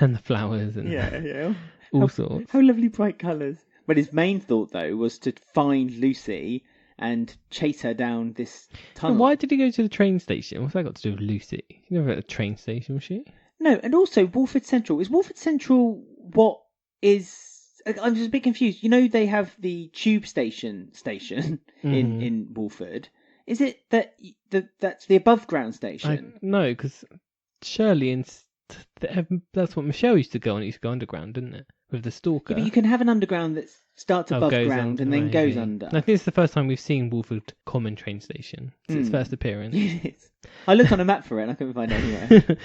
And the flowers and yeah, all sorts. How lovely bright colours. But his main thought though was to find Lucy and chase her down this tunnel. Why did he go to the train station? What's that got to do with Lucy? She's never at a train station, was she? No, and also Walford Central. Is Walford Central what is... I'm just a bit confused. You know they have the tube station in Walford. Is it that's the above ground station? No, because Shirley that's what Michelle used to go on. It used to go underground, didn't it? With the stalker. Yeah, but you can have an underground that starts above ground and then goes under. I think it's the first time we've seen Walford Common train station. It's its first appearance. It is. I looked on a map for it and I couldn't find it anywhere.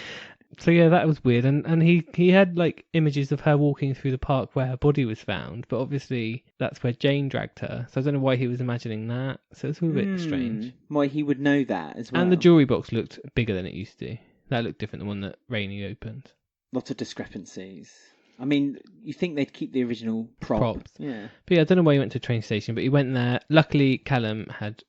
So yeah, that was weird, and he had like images of her walking through the park where her body was found, but obviously that's where Jane dragged her. So I don't know why he was imagining that. So it's all a bit strange. Why he would know that as well. And the jewelry box looked bigger than it used to. That looked different than the one that Rainie opened. Lots of discrepancies. I mean, you think they'd keep the original props. Yeah. But yeah, I don't know why he went to a train station, but he went there. Luckily, Callum had.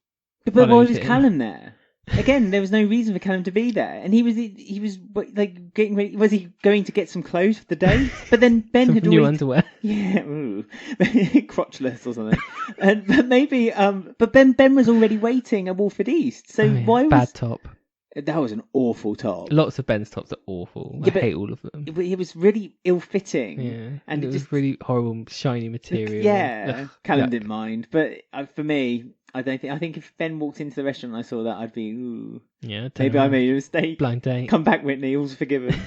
But why followed was him. Callum there? Again, there was no reason for Callum to be there, and he was like getting ready. Was he going to get some clothes for the day? But then Ben Some had new already... underwear. Yeah, crotchless or something. But maybe, but Ben was already waiting at Walford East. So why was bad top? that was an awful top? Lots of Ben's tops are awful. Yeah, I hate all of them. It was really ill-fitting. Yeah, and it was just really horrible, shiny material. Yeah, Ugh, Callum yuck. didn't mind, but for me, I think if Ben walked into the restaurant and I saw that, I'd be ooh. Yeah, Maybe I made a mistake. blind date. Come back, Whitney. All's forgiven.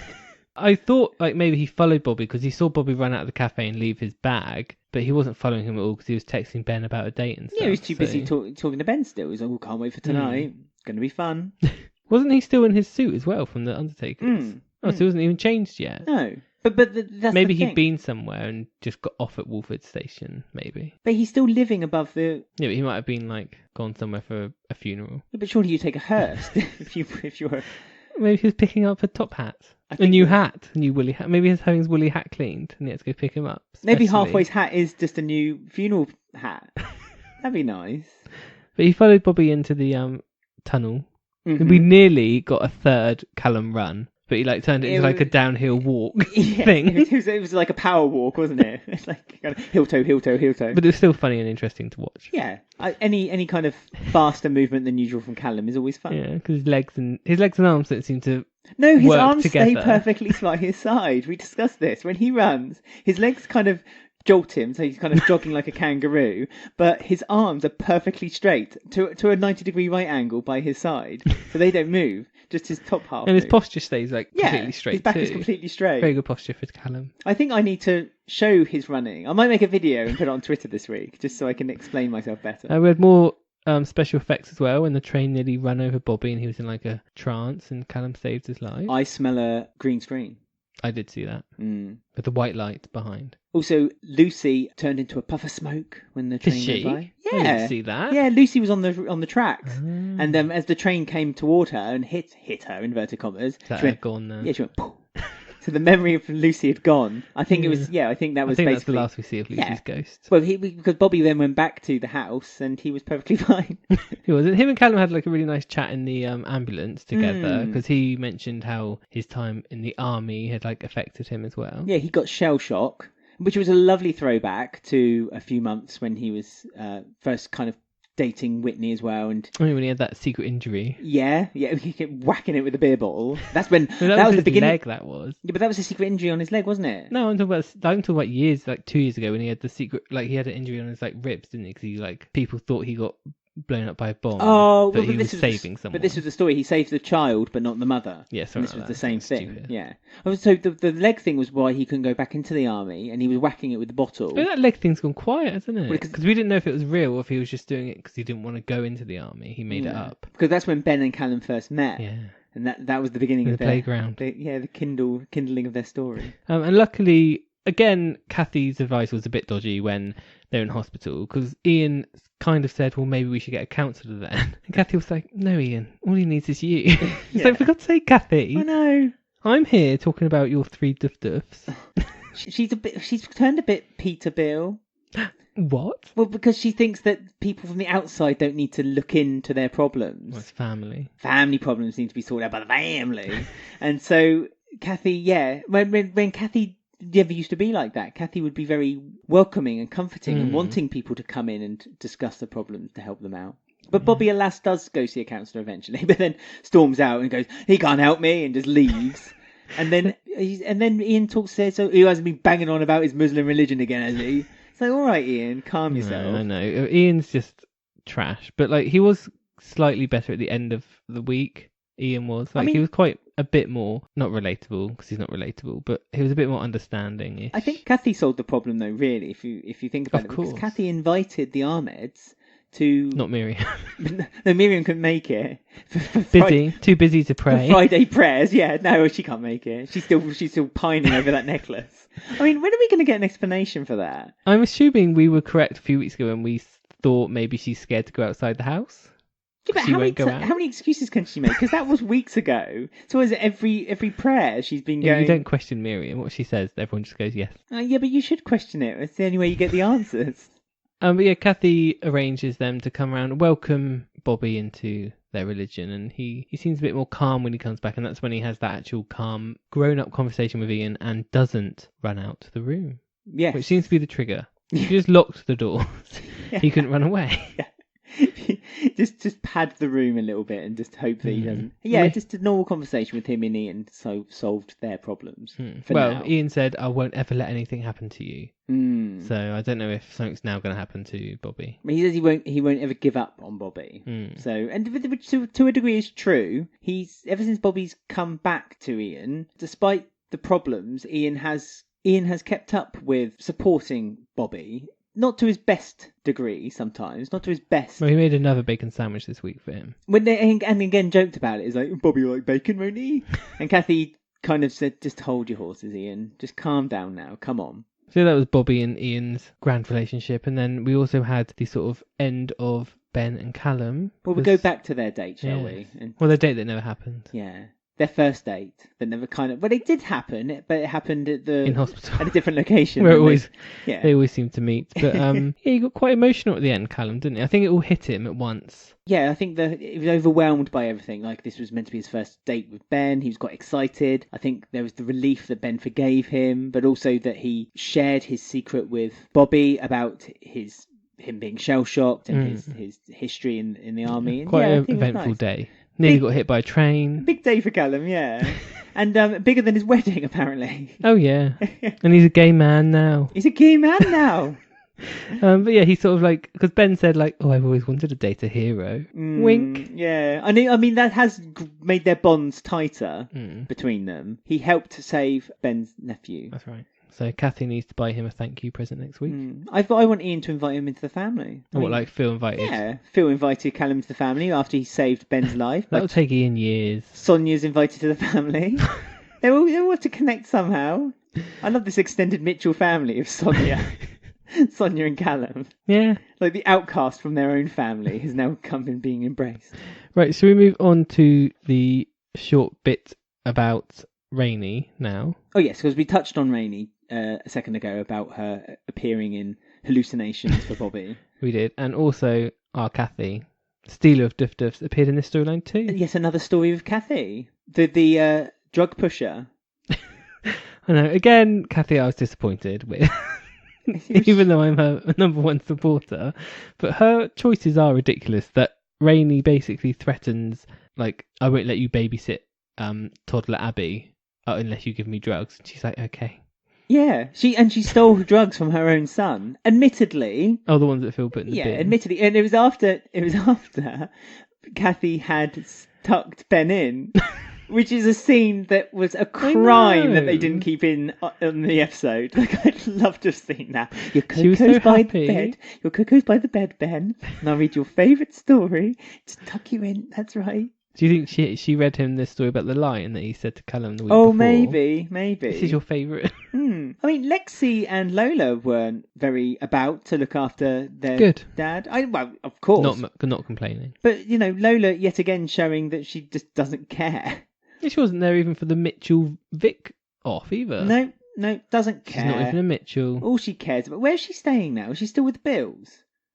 I thought like maybe he followed Bobby because he saw Bobby run out of the cafe and leave his bag, but he wasn't following him at all because he was texting Ben about a date and stuff. Yeah, he was too busy talking to Ben still. He's like, oh, can't wait for tonight. It's going to be fun. Wasn't he still in his suit as well from the Undertakers? So he wasn't even changed yet. No. But that's maybe the he'd been somewhere and just got off at Walford station, maybe. But he's still living above the... Yeah, but he might have been like gone somewhere for a funeral. Yeah, but surely you take a hearse if you're... Maybe he was picking up a top hat. A new woolly hat. Maybe he's having his woolly hat cleaned and he had to go pick him up. Maybe Halfway's hat is just a new funeral hat. That'd be nice. But he followed Bobby into the tunnel. We nearly got a third Callum run. But he like turned it into like a downhill walk thing. It was like a power walk, wasn't it? It's like kind of heel toe. But it was still funny and interesting to watch. Yeah, any kind of faster movement than usual from Callum is always fun. Yeah, because his legs and arms don't seem to. No, his work arms together. stay perfectly by his side. We discussed this when he runs. His legs kind of jolt him, so he's kind of jogging like a kangaroo. But his arms are perfectly straight to a 90-degree right angle by his side, so they don't move. Just his top half. And his posture stays like completely straight. His back is completely straight. Very good posture for Callum. I think I need to show his running. I might make a video and put it on Twitter this week, just so I can explain myself better. We had more special effects as well when the train nearly ran over Bobby and he was in like a trance and Callum saved his life. I smell a green screen. I did see that. With the white light behind. Also, Lucy turned into a puff of smoke when the train went by. Yeah, I didn't see that. Yeah, Lucy was on the tracks, and as the train came toward her and hit her inverted commas, she went gone now. Yeah, she went. Poof. So the memory of Lucy had gone. I think it was. Yeah, I think that was. I think basically that's the last we see of Lucy's ghost. Well, because Bobby then went back to the house and he was perfectly fine. He was. Him and Callum had like a really nice chat in the ambulance together because he mentioned how his time in the army had like affected him as well. Yeah, he got shell shock, which was a lovely throwback to a few months when he was first kind of dating Whitney as well, and I mean when he had that secret injury. Yeah, he kept whacking it with a beer bottle. That's when that was the beginning. Leg, that was. Yeah, but that was a secret injury on his leg, wasn't it? No, I'm talking about years, like 2 years ago when he had the secret, like he had an injury on his like ribs, didn't he? Because he like people thought he got blown up by a bomb. Oh, but he was saving someone. But this was the story. He saved the child, but not the mother. Yes, this was the same thing. Stupid. Yeah. So the leg thing was why he couldn't go back into the army, and he was whacking it with the bottle. But that leg thing's gone quiet, hasn't it? Because we didn't know if it was real or if he was just doing it because he didn't want to go into the army. He made it up. Because that's when Ben and Callum first met. Yeah. And that was the beginning of the playground. The kindling of their story. And luckily, again, Kathy's advice was a bit dodgy when they're in hospital because Ian kind of said, well, maybe we should get a counsellor then. And Kathy was like, no, Ian, all he needs is you. It's like, for God's sake, Kathy. I know. I'm here talking about your 3 duff-duffs. She's turned a bit Peterbilt. What? Well, because she thinks that people from the outside don't need to look into their problems. Well, it's family. Family problems need to be sorted out by the family. And so Kathy, when Kathy never used to be like that. Kathy would be very welcoming and comforting and wanting people to come in and discuss the problems to help them out. But Bobby, alas, does go see a counsellor eventually, but then storms out and goes, he can't help me, and just leaves. And then Ian says, so he hasn't been banging on about his Muslim religion again, has he? It's like, all right, Ian, calm yourself. I know. Ian's just trash. But like he was slightly better at the end of the week. Ian was. He was quite a bit more, not relatable, because he's not relatable, but he was a bit more understanding-ish. I think Kathy solved the problem, though, really, if you think about it. Because Kathy invited the Ahmeds to... Not Miriam. No, Miriam couldn't make it. Too busy to pray. Friday prayers, yeah. No, she can't make it. She's still pining over that necklace. I mean, when are we going to get an explanation for that? I'm assuming we were correct a few weeks ago when we thought maybe she's scared to go outside the house. Yeah, but how many excuses can she make? Because that was weeks ago. So is it every prayer she's been going... You don't question Miriam. What she says, everyone just goes, yes. Yeah, but you should question it. It's the only way you get the answers. But yeah, Kathy arranges them to come around and welcome Bobby into their religion. And he seems a bit more calm when he comes back. And that's when he has that actual calm, grown-up conversation with Ian and doesn't run out to the room. Yes. Which seems to be the trigger. He just locked the doors. Yeah. He couldn't run away. Yeah. just pad the room a little bit and just hope that he doesn't. Yeah, just a normal conversation with him and Ian solved their problems. Now. Ian said, I won't ever let anything happen to you. So I don't know if something's now going to happen to Bobby. He says he won't ever give up on Bobby. So, and which to a degree is true. Ever since Bobby's come back to Ian, despite the problems, Ian has kept up with supporting Bobby. Not to his best degree sometimes, not to his best. Well, he made another bacon sandwich this week for him. And again joked about it. It's like, Bobby will like bacon, won't he? And Kathy kind of said, just hold your horses, Ian. Just calm down now. Come on. So that was Bobby and Ian's grand relationship. And then we also had the sort of end of Ben and Callum. Well, we'll go back to their date, shall we? Well, their date that never happened. Yeah. Their first date that never kind of... Well, it did happen, but it happened in hospital. At a different location. Where they always seem to meet. But he got quite emotional at the end, Callum, didn't he? I think it all hit him at once. Yeah, I think he was overwhelmed by everything. Like, this was meant to be his first date with Ben. He was quite excited. I think there was the relief that Ben forgave him, but also that he shared his secret with Bobby about him being shell-shocked and his history in the army. And quite an eventful day. Nearly got hit by a train. Big day for Callum, yeah. And bigger than his wedding, apparently. Oh, yeah. And he's a gay man now. He's a gay man now. But yeah, he's sort of like... Because Ben said, like, oh, I've always wanted to date a hero. Wink. Yeah. I mean, that has made their bonds tighter between them. He helped save Ben's nephew. That's right. So Kathy needs to buy him a thank you present next week. I want Ian to invite him into the family. Like Phil invited? Yeah, Phil invited Callum into the family after he saved Ben's life. That'll take Ian years. Sonia's invited to the family. They all have to connect somehow. I love this extended Mitchell family of Sonia. Sonia and Callum. Yeah. Like the outcast from their own family has now come in being embraced. Right, so we move on to the short bit about Rainie now. Oh yes, because we touched on Rainie a second ago about her appearing in hallucinations for Bobby. We did, and also our Kathy, stealer of Duff Duffs, appeared in this storyline too. Yes, another story with Kathy, the drug pusher. I know. Again, Kathy, I was disappointed with, even though I'm her number one supporter. But her choices are ridiculous. That Rainie basically threatens, like, I won't let you babysit toddler Abby unless you give me drugs. And she's like, okay. Yeah, she stole drugs from her own son. Admittedly. Oh, the ones that Phil put in the bin. Admittedly, and it was after Kathy had tucked Ben in, which is a scene that was a crime that they didn't keep in on the episode. Like, I'd love to have seen that. Your cocoa's by the bed. Your cocoa's by the bed, Ben. And I'll read your favourite story. Just tuck you in. That's right. Do you think she read him this story about the line that he said to Callum the week before? Oh, maybe. This is your favourite. I mean, Lexi and Lola weren't very about to look after their dad. Well, of course. Not complaining. But, Lola yet again showing that she just doesn't care. She wasn't there even for the Mitchell Vic off either. No, doesn't care. She's not even a Mitchell. All she cares about. Where's she staying now? Is she still with the Bills?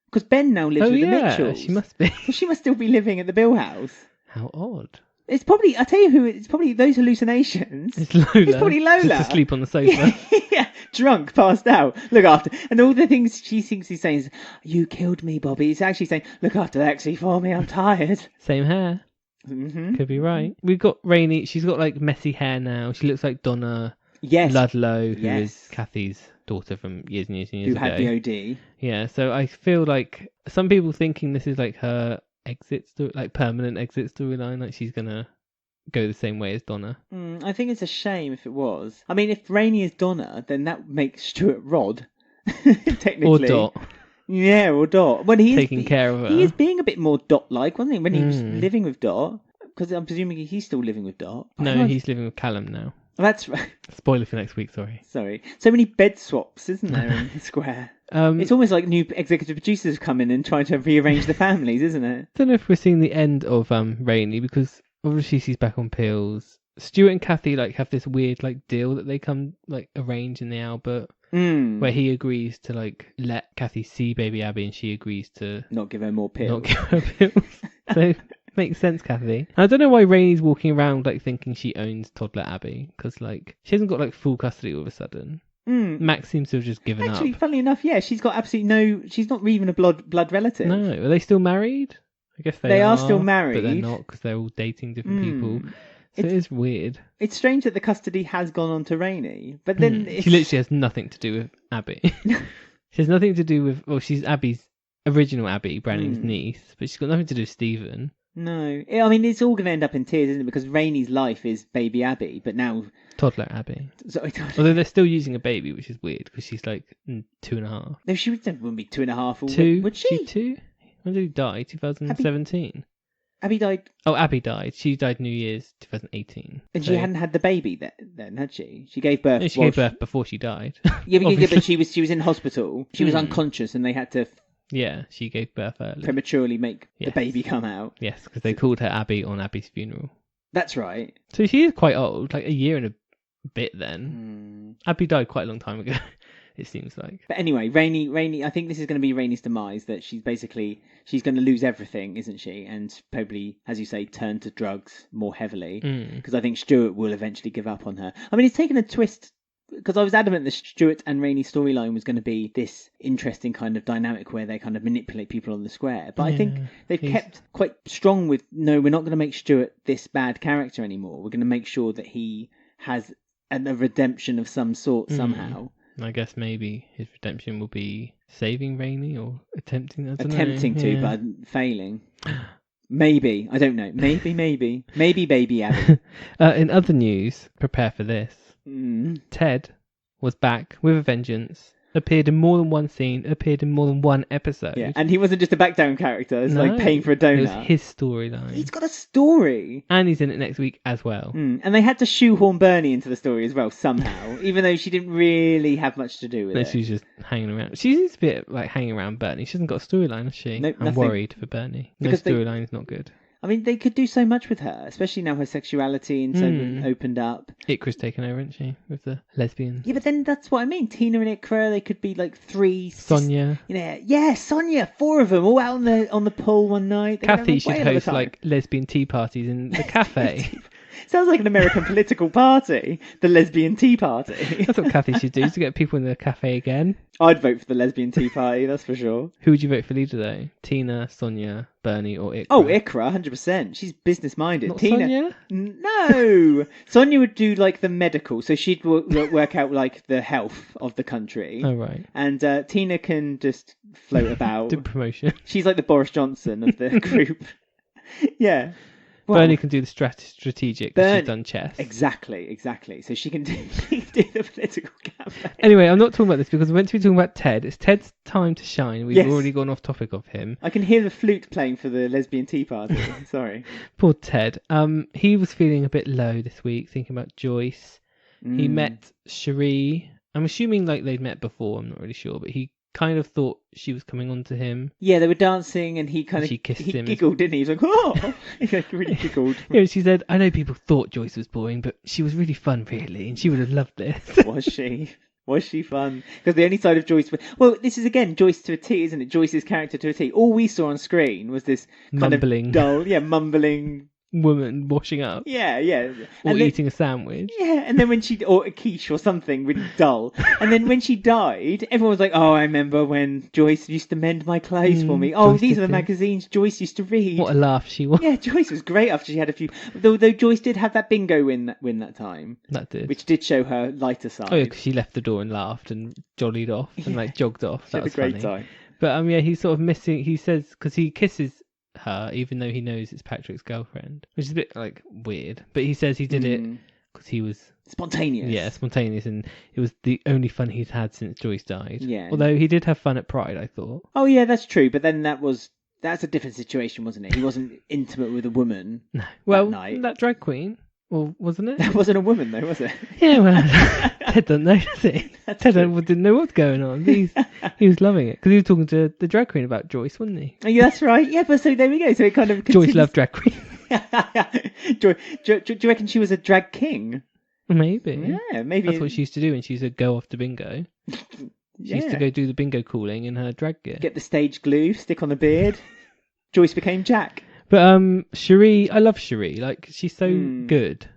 Because Ben now lives with the Mitchells. She must be. Well, she must still be living at the Bill house. How odd. It's probably, I tell you who, it's probably those hallucinations. It's Lola. It's probably Lola. Just asleep on the sofa. Yeah, drunk, passed out. Look after. And all the things she thinks he's saying is, you killed me, Bobby. He's actually saying, look after Lexi for me, I'm tired. Same hair. Mm-hmm. Could be right. We've got Rainie. She's got like messy hair now. She looks like Donna Ludlow, who is Kathy's daughter from years and years and years ago. Who had the OD. Yeah, so I feel like some people thinking this is like her exit story, like permanent exit storyline, like she's gonna go the same way as Donna. I think it's a shame if it was. I mean, if Rainie is Donna, then that makes Stuart Rod, technically. Or Dot. Yeah, or Dot. When he taking care of her. He is being a bit more Dot-like, wasn't he, when he was living with Dot? Because I'm presuming he's still living with Dot. No, he's living with Callum now. That's right. Spoiler for next week, sorry. So many bed swaps, isn't there, in the square? It's almost like new executive producers have come in and trying to rearrange the families, isn't it? I don't know if we're seeing the end of Rainie, because obviously she's back on pills. Stuart and Kathy have this weird deal that they come arrange in the Albert, where he agrees to let Kathy see baby Abby, and she agrees to not give her more pills. Not give her pills. So makes sense, Kathy. I don't know why Rainie's walking around thinking she owns toddler Abby, because she hasn't got full custody all of a sudden. Max seems to have just given up. Actually, funnily enough, yeah, she's got absolutely no. She's not even a blood relative. No, are they still married? I guess they are still married, but they're not, because they're all dating different people. So it is weird. It's strange that the custody has gone on to Rainie, but then she literally has nothing to do with Abby. She has nothing to do with. Well, she's Abby's original Abby, Branning's niece, but she's got nothing to do with Stephen. No. I mean, it's all going to end up in tears, isn't it? Because Rainie's life is baby Abby, but now... Toddler Abby. Sorry, Although they're still using a baby, which is weird, because she's like 2.5. No, she wouldn't be 2.5. Or Two? Would she? She's 2? When did he die? 2017? Abby died... Oh, Abby died. She died New Year's 2018. And she hadn't had the baby then, had she? She gave birth... No, she gave birth before she died. Yeah, but she was in hospital. She was unconscious, and they had to... Yeah, she gave birth early. Prematurely make the baby come out. Yes, because they called her Abby on Abby's funeral. That's right. So she is quite old, like a year and a bit then. Abby died quite a long time ago, it seems like. But anyway, Rainie, I think this is going to be Rainie's demise, that she's going to lose everything, isn't she? And probably, as you say, turn to drugs more heavily. Because I think Stuart will eventually give up on her. I mean, it's taken a twist... Because I was adamant the Stuart and Rainie storyline was going to be this interesting kind of dynamic where they kind of manipulate people on the square. But I think they've kept quite strong with, no, we're not going to make Stuart this bad character anymore. We're going to make sure that he has a redemption of some sort somehow. I guess maybe his redemption will be saving Rainie or attempting to, but failing. Maybe. I don't know. Maybe baby Abby. In other news, prepare for this. Ted was back with a vengeance, appeared in more than one scene, appeared in more than one episode. Yeah, and he wasn't just a back down character, it's like paying for a donut. It was his storyline. He's got a story. And he's in it next week as well. And they had to shoehorn Bernie into the story as well, somehow, even though she didn't really have much to do with it. She was just hanging around. She's a bit like hanging around Bernie. She hasn't got a storyline, has she? Nope, I'm nothing. worried for Bernie. No storyline is not good. I mean, they could do so much with her, especially now her sexuality and so opened up. Iqra's taken over, isn't she, with the lesbians? Yeah, but then that's what I mean. Tina and Iqra, they could be like three. Sonia. Sonia, 4 of them, all out on the pool one night. Kathy should host like lesbian tea parties in the cafe. Sounds like an American political party, the lesbian tea party. That's what Kathy should do, to get people in the cafe again. I'd vote for the lesbian tea party, that's for sure. Who would you vote for leader, though? Tina, Sonia, Bernie, or Iqra? Oh, Iqra, 100%. She's business-minded. Not Tina... Sonia? No! Sonia would do, like, the medical, so she'd work out, like, the health of the country. Oh, right. And Tina can just float about. Do promotion. She's like the Boris Johnson of the group. Yeah. Well, Bernie can do the strategic, because she's done chess. Exactly. So she can do the political campaign. Anyway, I'm not talking about this because we're meant to be talking about Ted. It's Ted's time to shine. We've already gone off topic of him. I can hear the flute playing for the lesbian tea party. Sorry. Poor Ted. He was feeling a bit low this week, thinking about Joyce. He met Sheree. I'm assuming like they'd met before. I'm not really sure, but he kind of thought she was coming on to him. Yeah, they were dancing and he kissed him. Giggled, didn't he? He was like, oh! He like, really giggled. Yeah, she said, I know people thought Joyce was boring, but she was really fun, really, and she would have loved this. Was she? Was she fun? Because the only side of Joyce... Well, this is, again, Joyce to a T, isn't it? Joyce's character to a T. All we saw on screen was this kind of dull, mumbling... woman washing up. Yeah. Or eating a sandwich. Yeah, and then or a quiche or something really dull. And then when she died, everyone was like, oh, I remember when Joyce used to mend my clothes for me. Oh, these are the magazines Joyce used to read. What a laugh she was. Yeah, Joyce was great after she had a few. Though Joyce did have that bingo win that time. That did. Which did show her lighter side. Oh, yeah, because she left the door and laughed and jollied off and like jogged off. That was a great funny. Time. But he's sort of missing, he says, because he kisses her even though he knows it's Patrick's girlfriend, which is a bit like weird, but he says he did it because he was spontaneous, and it was the only fun he's had since Joyce died. Although he did have fun at Pride, I thought. Oh yeah, that's true, but then that's a different situation, wasn't it? He wasn't intimate with a woman. No. Well, that drag queen, or wasn't it? That wasn't a woman though, was it? Yeah, well, Ted doesn't know, does he? Ted didn't know what's going on. He was loving it because he was talking to the drag queen about Joyce, wasn't he? Oh, yeah, that's right. Yeah, but so there we go. So it kind of continues. Joyce loved drag queen. Do you reckon she was a drag king? Maybe. Yeah, maybe. That's what she used to do when she used to go off to bingo. She used to go do the bingo calling in her drag gear. Get the stage glue, stick on the beard. Joyce became Jack. But Sheree, I love Sheree. Like, she's so good.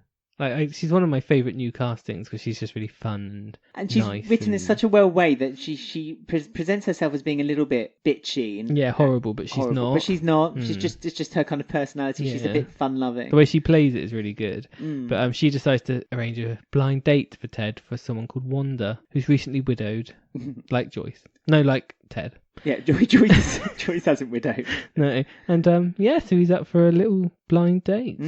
Like, she's one of my favourite new castings because she's just really fun and she's nice written in such a well way that she presents herself as being a little bit bitchy and horrible, but she's not. But she's not. It's just her kind of personality. Yeah. She's a bit fun loving. The way she plays it is really good. But she decides to arrange a blind date for Ted for someone called Wanda, who's recently widowed, like Joyce. No, like Ted. Yeah, Joyce hasn't widowed. No. And so he's up for a little blind date.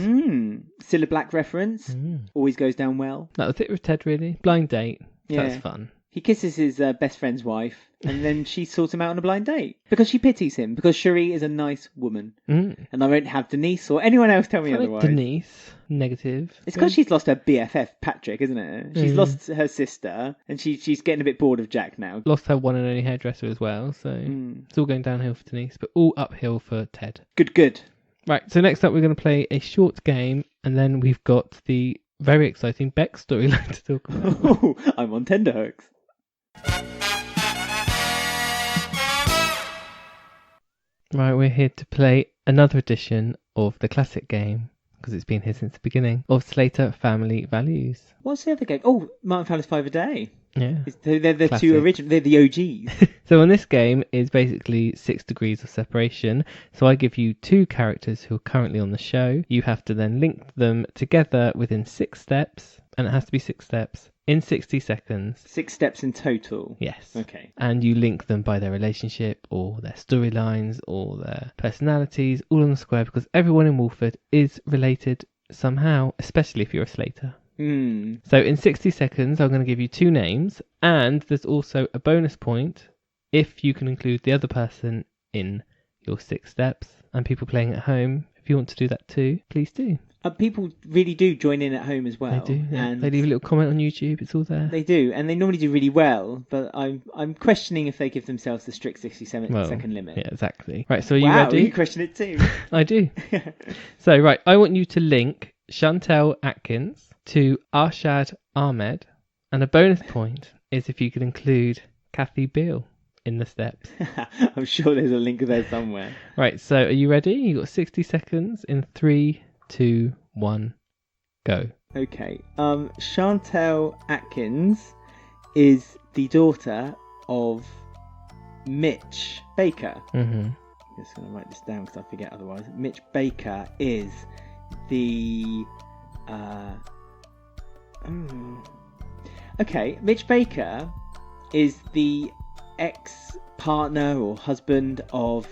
Still a Black reference. Always goes down well. That was it with Ted, really. Blind date. Yeah. That's fun. He kisses his best friend's wife, and then she sorts him out on a blind date. Because she pities him, because Sheree is a nice woman. And I won't have Denise or anyone else tell me otherwise. Denise, negative. It's because she's lost her BFF, Patrick, isn't it? She's lost her sister, and she's getting a bit bored of Jack now. Lost her one and only hairdresser as well, so it's all going downhill for Denise, but all uphill for Ted. Good. Right, so next up we're going to play a short game, and then we've got the very exciting Beck storyline to talk about. Oh, I'm on tenterhooks. Right, we're here to play another edition of the classic game, because it's been here since the beginning, of Slater Family Values. What's the other game? Oh, Martin Fowler's 5 a Day. Yeah. They're the Classic. two original, they're the OGs. So on this game is basically 6 degrees of separation. So I give you 2 characters who are currently on the show. You have to then link them together within 6 steps, and it has to be 6 steps, in 60 seconds. 6 steps in total? Yes. Okay. And you link them by their relationship, or their storylines, or their personalities, all on the square, because everyone in Walford is related somehow, especially if you're a Slater. So in 60 seconds, I'm going to give you 2 names, and there's also a bonus point if you can include the other person in your 6 steps. And people playing at home, if you want to do that too, please do. People really do join in at home as well. They do, yeah. And they leave a little comment on YouTube, it's all there. They do, and they normally do really well, but I'm questioning if they give themselves the strict 67-second limit. Yeah, exactly. Right, so are you wow, ready? you question it too. I do. So, right, I want you to link Chantelle Atkins to Arshad Ahmed, and a bonus point is if you could include Kathy Beale in the steps. I'm sure there's a link there somewhere. Right, so are you ready? You've got 60 seconds in 3, 2, 1, go. Okay. Chantelle Atkins is the daughter of Mitch Baker. I'm just going to write this down because I forget otherwise. Mitch Baker is the... Okay, Mitch Baker is the ex-partner or husband of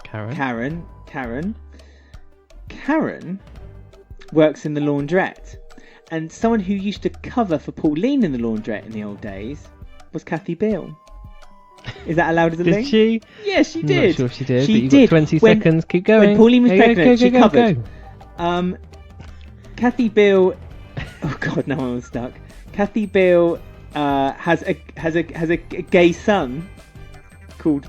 Karen. Karen works in the laundrette, and someone who used to cover for Pauline in the laundrette in the old days was Kathy Beale. Is that allowed as a link? Did she? Yes, she did. I'm not sure if she did, she but you've did. got 20 seconds. Keep going. When Pauline was pregnant, she covered. Go. Kathy Beale. Oh God, now I'm stuck. Kathy Beale has a gay son called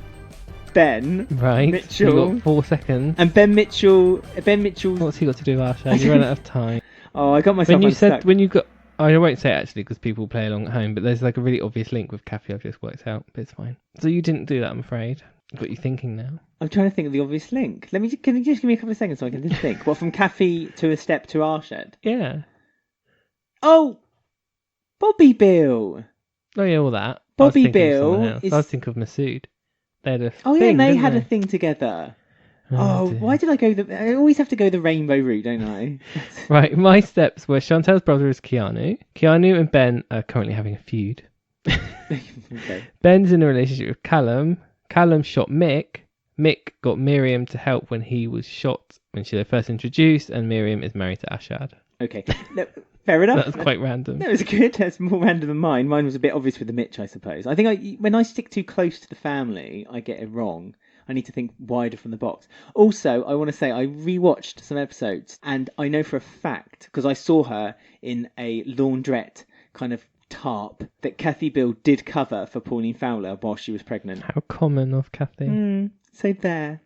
Ben. Right. Mitchell. You've got 4 seconds. And Ben Mitchell. What's he got to do with Arsha? You ran out of time. Oh, I got myself unstuck. I won't say it actually because people play along at home, but there's like a really obvious link with Kathy I've just worked out, but it's fine. So you didn't do that, I'm afraid. I've got you thinking now. I'm trying to think of the obvious link. Can you just give me a couple of seconds so I can just think? What, from Kathy to a step to Arshad? Yeah. Oh! Bobby Beale! Oh yeah, all that. Bobby Beale I was thinking of Masood. They had a they had a thing together. Oh, why did I go I always have to go the rainbow route, don't I? Right, my steps were Chantelle's brother is Keanu. Keanu and Ben are currently having a feud. Okay. Ben's in a relationship with Callum. Callum shot Mick. Mick got Miriam to help when he was shot when she was first introduced, and Miriam is married to Ashad. Okay. No, fair enough. That's quite random. That was good. That's more random than mine. Mine was a bit obvious with the Mitch, I suppose. I think when I stick too close to the family, I get it wrong. I need to think wider from the box. Also, I want to say I rewatched some episodes, and I know for a fact, because I saw her in a laundrette kind of tarp, that Kathy Beale did cover for Pauline Fowler while she was pregnant. How common of Kathy. So there.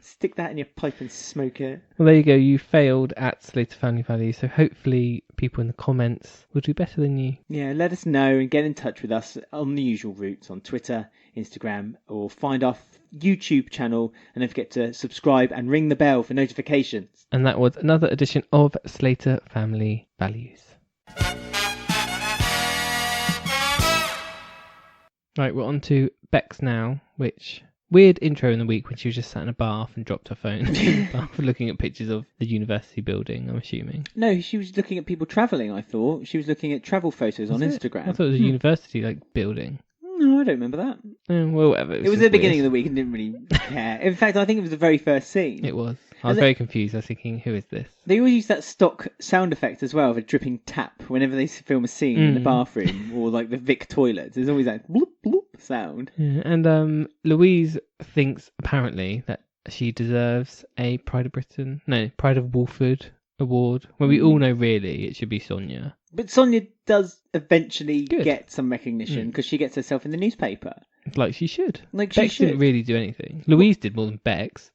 Stick that in your pipe and smoke it. Well, there you go. You failed at Slater Family Values, so hopefully people in the comments will do better than you. Yeah, let us know and get in touch with us on the usual routes on Twitter, Instagram, or find our YouTube channel, and don't forget to subscribe and ring the bell for notifications. And that was another edition of Slater Family Values. Right, we're on to Bex now, which... Weird intro in the week when she was just sat in a bath and dropped her phone in the bath looking at pictures of the university building, I'm assuming. No, she was looking at people travelling, I thought. She was looking at travel photos on Instagram. I thought it was a university building. No, I don't remember that. Well, whatever. It was at the beginning of the week and didn't really care. In fact, I think it was the very first scene. It was. I was very confused. I was thinking, who is this? They always use that stock sound effect as well of a dripping tap whenever they film a scene in the bathroom or like the Vic toilets. There's always that bloop bloop sound. Yeah, and Louise thinks apparently that she deserves a Pride of Walford award. When we all know really it should be Sonia. But Sonia does eventually get some recognition because she gets herself in the newspaper. Like she should. Like Bex didn't really do anything. Louise did more than Bex.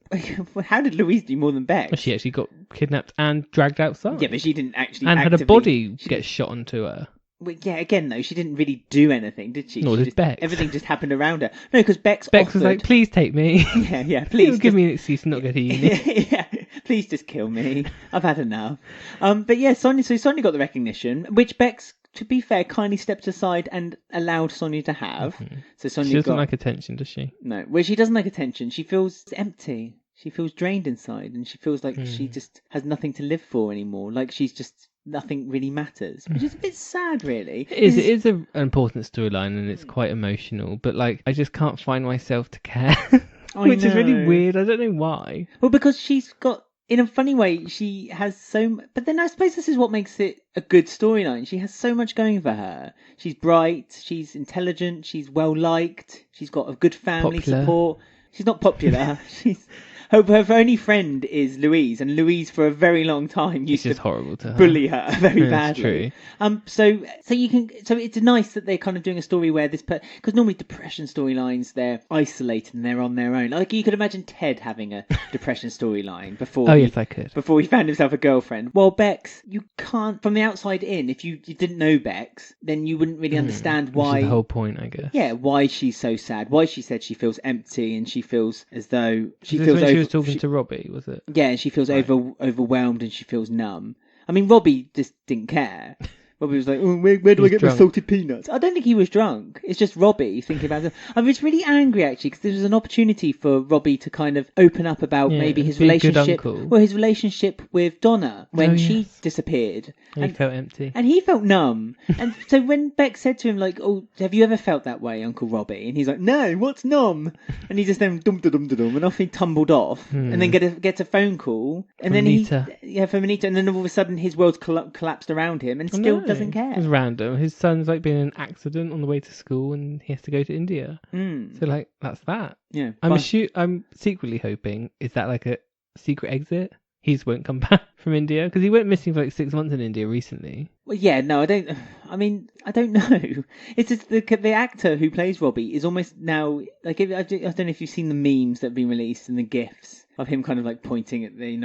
How did Louise do more than Bex? She actually got kidnapped and dragged outside. Yeah, but she didn't actually and had a body get shot onto her. Well, yeah, again though, she didn't really do anything, did she? Nor did Bex. Everything just happened around her. No, because Bex was like, please take me. Yeah, please. Give me an excuse to not go to uni. Yeah, please just kill me. I've had enough. But yeah, Sonia got the recognition, which Bex, to be fair, kindly stepped aside and allowed Sonia to have. Mm-hmm. So Sonia she doesn't like attention, does she? No, well, she doesn't like attention. She feels empty. She feels drained inside, and she feels like she just has nothing to live for anymore. Like she's just nothing really matters, which is a bit sad, really. It is an important storyline, and it's quite emotional. But like, I just can't find myself to care, which is really weird. I don't know why. Well, because she's got. In a funny way, she has but then I suppose this is what makes it a good storyline. She has so much going for her. She's bright, she's intelligent, she's well liked, she's got a good family support. She's not popular. Her only friend is Louise, and Louise for a very long time used to horrible to her. Bully her very badly. True. So it's nice that they're kind of doing a story where because normally depression storylines, they're isolated and they're on their own. Like you could imagine Ted having a depression storyline before. Yes, I could. Before he found himself a girlfriend. Well, Bex, you can't from the outside in. If you didn't know Bex, then you wouldn't really understand why. Which is the whole point, I guess. Yeah, why she's so sad. Why she said she feels empty and she feels as though she was talking to Robbie, was it? Yeah, and she feels overwhelmed and she feels numb. I mean, Robbie just didn't care. Robbie was like, oh, where do I get my salted peanuts? I don't think he was drunk. It's just Robbie thinking about it. I was really angry, actually, because there was an opportunity for Robbie to kind of open up about maybe his relationship. Well, his relationship with Donna when she disappeared. And he felt empty. And he felt numb. And so when Beck said to him, like, oh, have you ever felt that way, Uncle Robbie? And he's like, no, what's numb? And he just then dum-da-dum-da-dum, and off he tumbled off. And then gets a phone call. And from then from Anita. And then all of a sudden his world's collapsed around him and still doesn't care. It was random. His son's like been in an accident on the way to school and he has to go to India. So like that's that. Yeah. I'm secretly hoping is that like a secret exit? He just won't come back from India because he went missing for like 6 months in India recently. Well, yeah, no, I don't know. It's just the actor who plays Robbie is almost now like I don't know if you've seen the memes that have been released and the GIFs of him kind of like pointing at the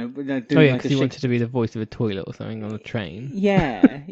doing because he wanted to be the voice of a toilet or something on a train. Yeah,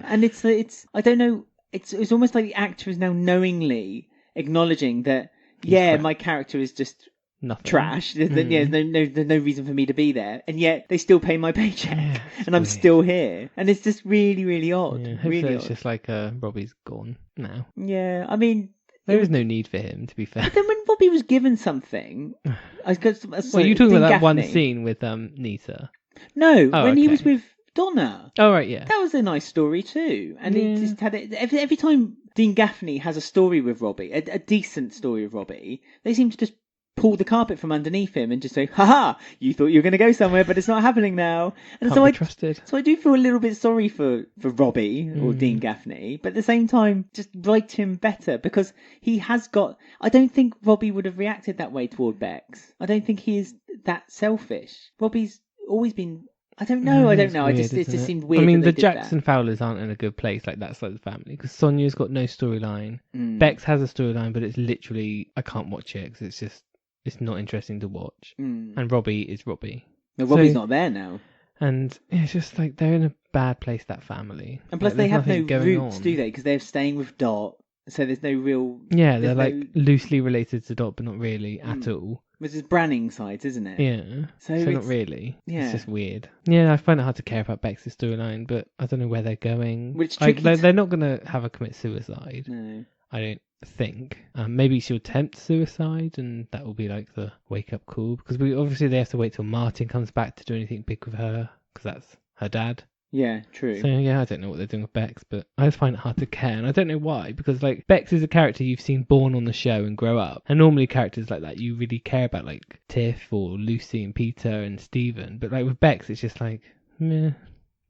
and it's I don't know. It's almost like the actor is now knowingly acknowledging that my character is just. Nothing. Trash. There's no reason for me to be there, and yet they still pay my paycheck, and I'm still here, and it's just really, really odd. Yeah, really it's just like Robbie's gone now. Yeah, I mean, there was no need for him, to be fair. But then when Robbie was given something, you're talking about that one scene with Nita? No, when he was with Donna. Oh right, yeah. That was a nice story too, and it just had it every time. Dean Gaffney has a story with Robbie, a decent story with Robbie. They seem to just pull the carpet from underneath him and just say, "Ha! You thought you were going to go somewhere, but it's not happening now." And Can't be trusted. So I do feel a little bit sorry for Robbie or Dean Gaffney, but at the same time, just write him better because he has got. I don't think Robbie would have reacted that way toward Bex. I don't think he is that selfish. Robbie's always been. I don't know. Weird, It just seemed weird. I mean, the Jackson Fowlers aren't in a good place. Like that's like the family because Sonia's got no storyline. Bex has a storyline, but it's literally I can't watch it because it's not interesting to watch. And Robbie is Robbie. No, Robbie's not there now. And it's just like they're in a bad place, that family. And plus they have no roots, do they? Because they're staying with Dot. So there's no real... Yeah, they're like loosely related to Dot, but not really at all. Which is Branning sides, isn't it? Yeah. So not really. Yeah. It's just weird. Yeah, I find it hard to care about Bex's storyline, but I don't know where they're going. Which they're not going to have her commit suicide. No. I don't think. Maybe she'll attempt suicide and that will be like the wake-up call. Because they have to wait till Martin comes back to do anything big with her. Because that's her dad. Yeah, true. So yeah, I don't know what they're doing with Bex, but I just find it hard to care, and I don't know why, because like Bex is a character you've seen born on the show and grow up, and normally characters like that you really care about, like Tiff or Lucy and Peter and Stephen, but like with Bex it's just like meh,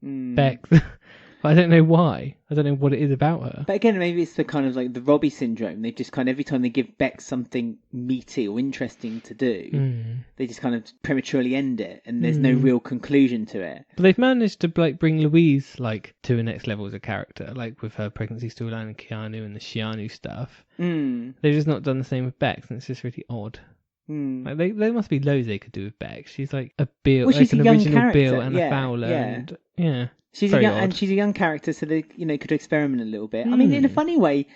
Bex. But I don't know why. I don't know what it is about her. But again, maybe it's the kind of like the Robbie syndrome. They just kind of, every time they give Bex something meaty or interesting to do, they just kind of prematurely end it, and there's no real conclusion to it. But they've managed to like bring Louise like to a next level as a character, like with her pregnancy storyline and Keanu and the Keanu stuff. They've just not done the same with Bex, and it's just really odd. Like there must be loads they could do with Bex. She's like a Bill, well, like an original character. Bill and a Fowler, and yeah. She's a young character, so they could experiment a little bit. I mean, in a funny way,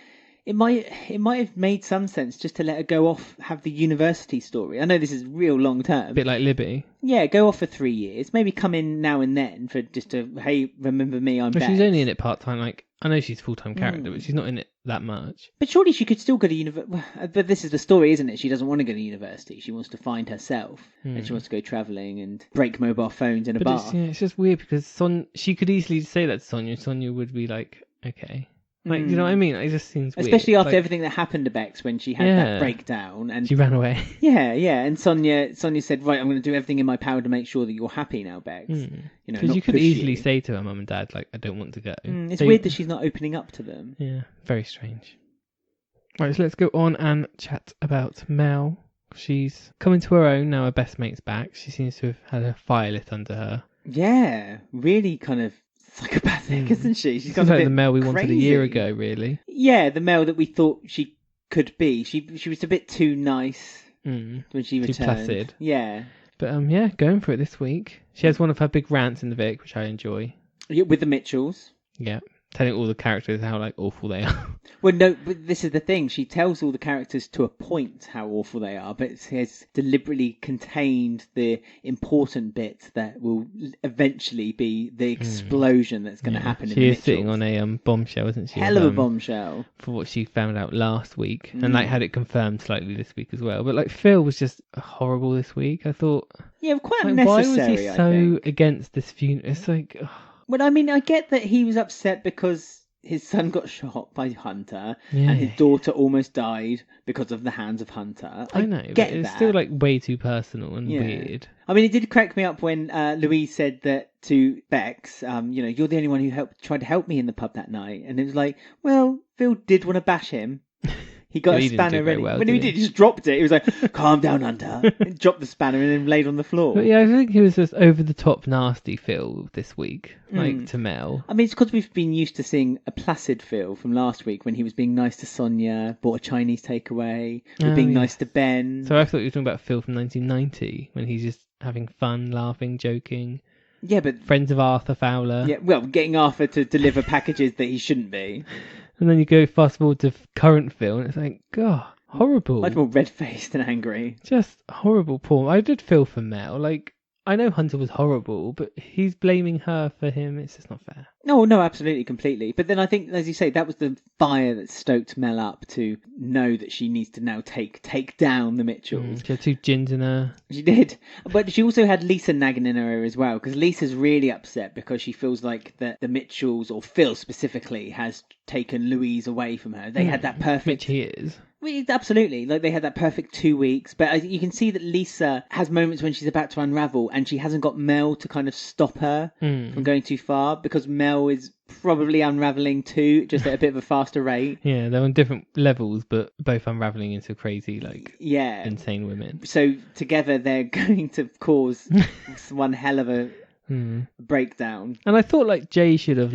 it might have made some sense just to let her go off, have the university story. I know this is real long term. A bit like Libby. Yeah, go off for 3 years, maybe come in now and then for just a hey, remember me, I'm back. She's only in it part time. Like I know she's a full time character, but she's not in it that much. But surely she could still go to university. But this is the story, isn't it? She doesn't want to go to university. She wants to find herself, and she wants to go travelling and break mobile phones in a bar. It's just weird because she could easily say that to Sonia. Sonia would be like, okay. Like, you know what I mean? It just seems weird. Especially after everything that happened to Bex when she had that breakdown. And she ran away. Yeah. And Sonia said, right, I'm going to do everything in my power to make sure that you're happy now, Bex. Because you could easily say to her mum and dad, like, I don't want to go. It's weird that she's not opening up to them. Yeah, very strange. Right, so let's go on and chat about Mel. She's coming to her own now. Her best mate's back. She seems to have had a fire lit under her. Yeah, really kind of psychopathic, isn't she? She's like the Mel we wanted a year ago, really. Yeah, the Mel that we thought she could be. She was a bit too nice when she returned. Too placid. Yeah. But going for it this week. She has one of her big rants in the Vic, which I enjoy. Yeah, with the Mitchells. Yeah. Telling all the characters how like awful they are. Well, no, but this is the thing. She tells all the characters to a point how awful they are, but she has deliberately contained the important bits that will eventually be the explosion that's going to happen. She is sitting on a bombshell, isn't she? Hell of a bombshell. For what she found out last week, and like had it confirmed slightly this week as well. But like Phil was just horrible this week. I thought, quite unnecessary. Why was he so against this funeral? It's like. Well, I mean, I get that he was upset because his son got shot by Hunter and his daughter almost died because of the hands of Hunter. I know, but it's still like way too personal and weird. I mean, it did crack me up when Louise said that to Bex, you're the only one who tried to help me in the pub that night. And it was like, well, Phil did want to bash him. He got a spanner ready. When he just dropped it, he was like, calm down, Hunter. And dropped the spanner and then laid on the floor. But yeah, I think he was just over the top nasty Phil this week, like to Mel. I mean, it's because we've been used to seeing a placid Phil from last week when he was being nice to Sonia, bought a Chinese takeaway, being nice to Ben. So I thought you were talking about Phil from 1990 when he's just having fun, laughing, joking. Yeah, but... Friends of Arthur Fowler. Yeah, well, getting Arthur to deliver packages that he shouldn't be. And then you go fast forward to current Phil, and it's like, God, horrible. Much more red-faced and angry. Just horrible, Paul. I did feel for Mel. Like, I know Hunter was horrible, but he's blaming her for him. It's just not fair. No, absolutely, completely. But then I think, as you say, that was the fire that stoked Mel up to know that she needs to now take down the Mitchells. She had 2 gins in her. She did. But she also had Lisa nagging in her ear as well, because Lisa's really upset because she feels like the Mitchells, or Phil specifically, has taken Louise away from her. They had that perfect... Which he is. Well, absolutely. Like, they had that perfect 2 weeks. But you can see that Lisa has moments when she's about to unravel and she hasn't got Mel to kind of stop her from going too far, because Mel is probably unraveling too, just at a bit of a faster rate. Yeah, they're on different levels, but both unraveling into crazy, insane women. So together they're going to cause one hell of a breakdown. And I thought, Jay should have,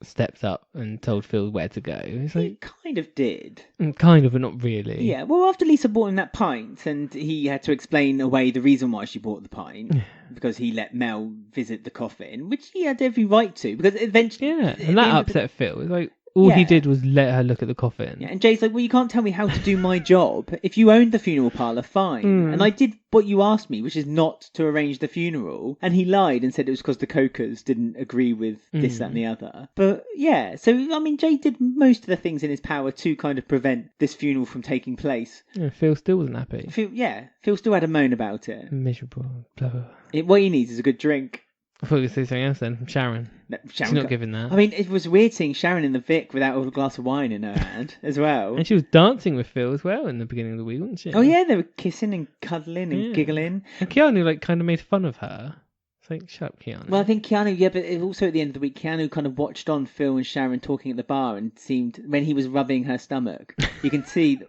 stepped up and told Phil where to go. It's he kind of did. Kind of, but not really. Yeah, well, after Lisa bought him that pint, and he had to explain away the reason why she bought the pint, because he let Mel visit the coffin, which he had every right to, because eventually... Yeah, and that upset Phil. It's like, all he did was let her look at the coffin. Yeah, and Jay's like, well, you can't tell me how to do my job. If you owned the funeral parlour, fine. And I did what you asked me, which is not to arrange the funeral. And he lied and said it was because the Cokers didn't agree with this, that and the other. But yeah, so, I mean, Jay did most of the things in his power to kind of prevent this funeral from taking place. Yeah, Phil still wasn't happy. Phil still had a moan about it. Miserable. Blah, blah, blah. What he needs is a good drink. I thought you were going to say something else then, from Sharon. She's not giving that. I mean, it was weird seeing Sharon in the Vic without a glass of wine in her hand as well. And she was dancing with Phil as well in the beginning of the week, wasn't she? Oh yeah, they were kissing and cuddling and giggling. And Keanu like kind of made fun of her. It's like, shut up, Keanu. Well, I think Keanu, but also at the end of the week, Keanu kind of watched on Phil and Sharon talking at the bar and seemed, when he was rubbing her stomach, you can see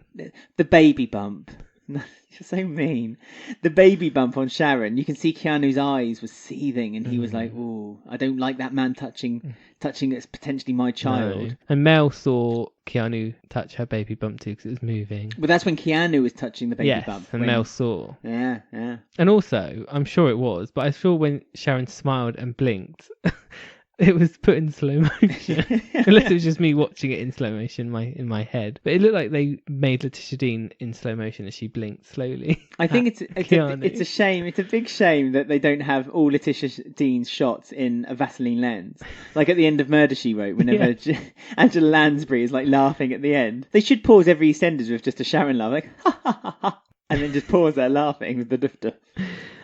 the baby bump. You're so mean. The baby bump on Sharon, you can see Keanu's eyes were seething and he was like, "Oh, I don't like that man touching it's potentially my child." No. And Mel saw Keanu touch her baby bump too because it was moving. But that's when Keanu was touching the baby bump. And Mel saw. Yeah. And also, I'm sure it was, but I saw when Sharon smiled and blinked, it was put in slow motion. Unless it was just me watching it in slow motion in my head. But it looked like they made Letitia Dean in slow motion as she blinked slowly. I think it's a shame. It's a big shame that they don't have all Letitia Dean's shots in a Vaseline lens. Like at the end of Murder, She Wrote, whenever Angela Lansbury is like laughing at the end. They should pause every EastEnders with just a Sharon laugh, like ha ha ha ha, and then just pause there laughing with the dufter.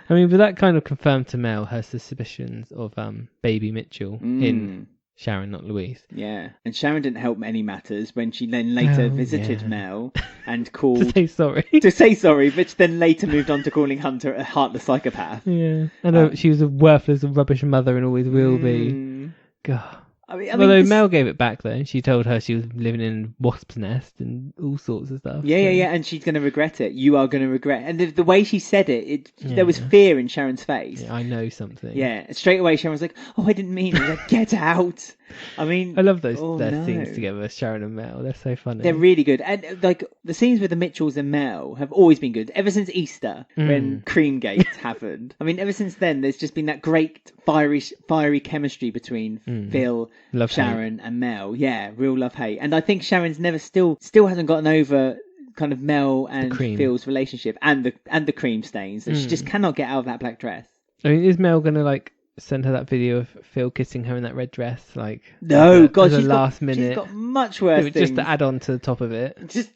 I mean, but that kind of confirmed to Mel her suspicions of baby Mitchell in Sharon, not Louise. Yeah, and Sharon didn't help any matters when she then later visited Mel and called... to say sorry. But then later moved on to calling Hunter a heartless psychopath. Yeah, and she was a worthless and rubbish mother and always will be. God. I mean, Mel gave it back though. She told her she was living in a wasp's nest and all sorts of stuff. Yeah, and she's going to regret it. You are going to regret it. And the way she said it, there was fear in Sharon's face. Yeah, I know something. Yeah, and straight away Sharon was like, "Oh, I didn't mean it." Like, get out. I mean, I love those scenes together, Sharon and Mel. They're so funny. They're really good. And like the scenes with the Mitchells and Mel have always been good. Ever since Easter, when Creamgate happened. I mean, ever since then, there's just been that great fiery chemistry between Phil, Sharon, and Mel. Yeah, real love-hate. And I think Sharon's still hasn't gotten over kind of Mel and Phil's relationship and the cream stains. That she just cannot get out of that black dress. I mean, is Mel gonna like send her that video of Phil kissing her in that red dress? Like, no, God, she's last minute. She's got much worse things. Just to add on to the top of it.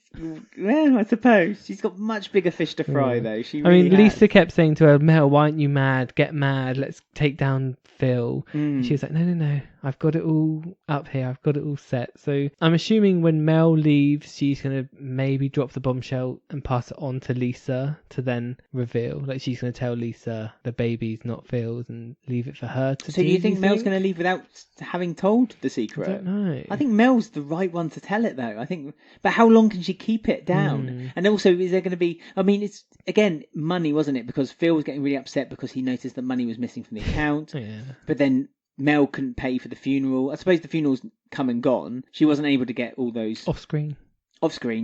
I suppose she's got much bigger fish to fry, though. Lisa kept saying to her, "Mel, why aren't you mad? Get mad. Let's take down Phil." And she was like, "No. I've got it all up here. I've got it all set." So I'm assuming when Mel leaves, she's gonna maybe drop the bombshell and pass it on to Lisa to then reveal. Like she's gonna tell Lisa the baby's not Phil's and leave it for her to. So do you think Mel's gonna leave without having told the secret? I don't know. I think Mel's the right one to tell it, though. But how long can she keep it down? And also, is there going to be... I mean, it's, again, money, wasn't it? Because Phil was getting really upset because he noticed that money was missing from the account. But then Mel couldn't pay for the funeral. I suppose the funeral's come and gone. She wasn't able to get all those... Off-screen,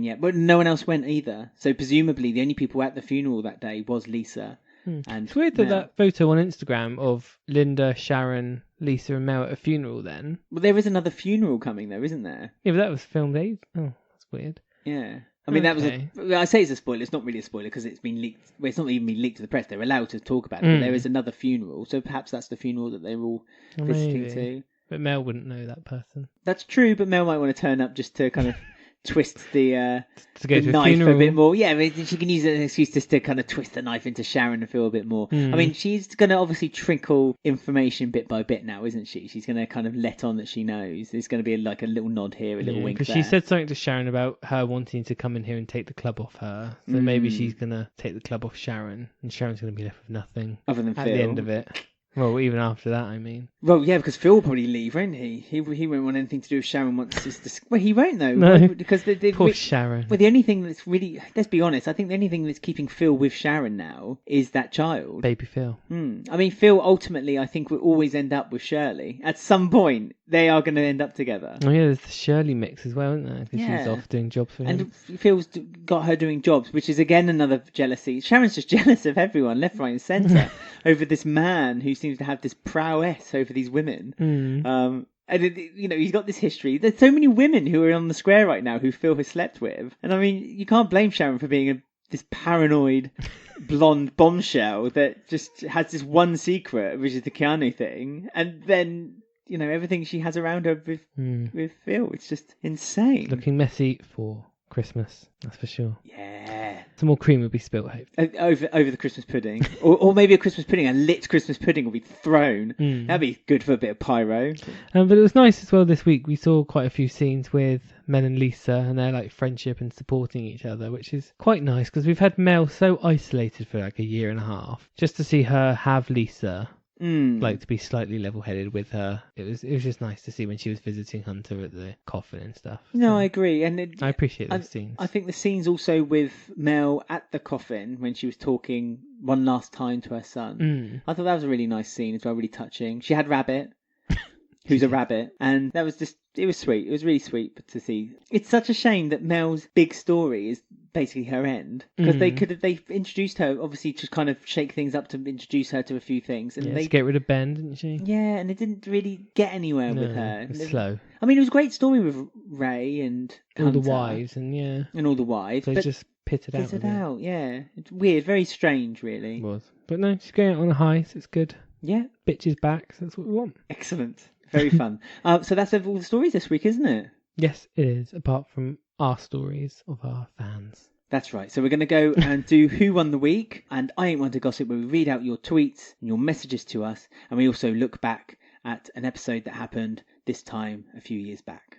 yeah. But no one else went either. So presumably the only people at the funeral that day was Lisa and It's weird that photo on Instagram of Linda, Sharon, Lisa and Mel at a funeral then. Well, there is another funeral coming, though, isn't there? Yeah, but that was filmed days. Oh, that's weird. Yeah. I mean, that was I say it's a spoiler. It's not really a spoiler because it's been leaked. Well, it's not even been leaked to the press. They're allowed to talk about it. But there is another funeral. So perhaps that's the funeral that they're all visiting to. But Mel wouldn't know that person. That's true, but Mel might want to turn up just to kind of twist the knife a bit more. Yeah, I mean, she can use it as an excuse just to kind of twist the knife into Sharon and Phil a bit more. I mean, she's going to obviously trickle information bit by bit now, isn't she? She's going to kind of let on that she knows. There's going to be like a little nod here, a little wink there. Because she said something to Sharon about her wanting to come in here and take the club off her. So maybe she's going to take the club off Sharon, and Sharon's going to be left with nothing other than at Phil. The end of it. Well, even after that, I mean. Well, yeah, because Phil will probably leave, won't he? He won't want anything to do with Sharon once it's... Well, he won't, though. No, because poor Sharon. Well, the only thing that's really... Let's be honest, I think the only thing that's keeping Phil with Sharon now is that child. Baby Phil. I mean, Phil, ultimately, I think will always end up with Shirley. At some point, they are going to end up together. Oh, yeah, there's the Shirley mix as well, isn't there? Because she's off doing jobs for him. And Phil's got her doing jobs, which is, again, another jealousy. Sharon's just jealous of everyone, left, right and centre, over this man who seems to have this prowess over these women. And he's got this history. There's so many women who are on the square right now who Phil has slept with, and I mean, you can't blame Sharon for being this paranoid blonde bombshell that just has this one secret, which is the Keanu thing, and then everything she has around her with Phil. It's just insane. Looking messy for Christmas, that's for sure. Yeah. Some more cream will be spilt, hope. Over the Christmas pudding. or maybe a Christmas pudding, a lit Christmas pudding will be thrown. That'd be good for a bit of pyro. But it was nice as well this week. We saw quite a few scenes with Mel and Lisa and their like friendship and supporting each other, which is quite nice because we've had Mel so isolated for like a year and a half. Just to see her have Lisa, like to be slightly level-headed with her, it was just nice to see when she was visiting Hunter at the coffin and stuff. No, I agree, and I appreciate those scenes. I think the scenes also with Mel at the coffin when she was talking one last time to her son. I thought that was a really nice scene as well, really touching. She had Rabbit, who's a rabbit, and that was just, it was sweet. It was really sweet to see. It's such a shame that Mel's big story is basically her end, because they introduced her obviously to kind of shake things up, to introduce her to a few things, and they to get rid of Ben, didn't she? Yeah, and it didn't really get anywhere with her. It was slow. I mean, it was a great story with Ray and Hunter, all the wives and all the wives. So they just pitted out. Yeah. It's weird, very strange, really. It was, but no, she's going out on a high, so it's good. Yeah, bitch is back, so that's what we want. Excellent, very fun. So that's all the stories this week, isn't it? Yes, it is. Apart from our stories of our fans. That's right. So we're going to go and do Who Won the Week and I Ain't One to Gossip, where we read out your tweets and your messages to us. And we also look back at an episode that happened this time a few years back.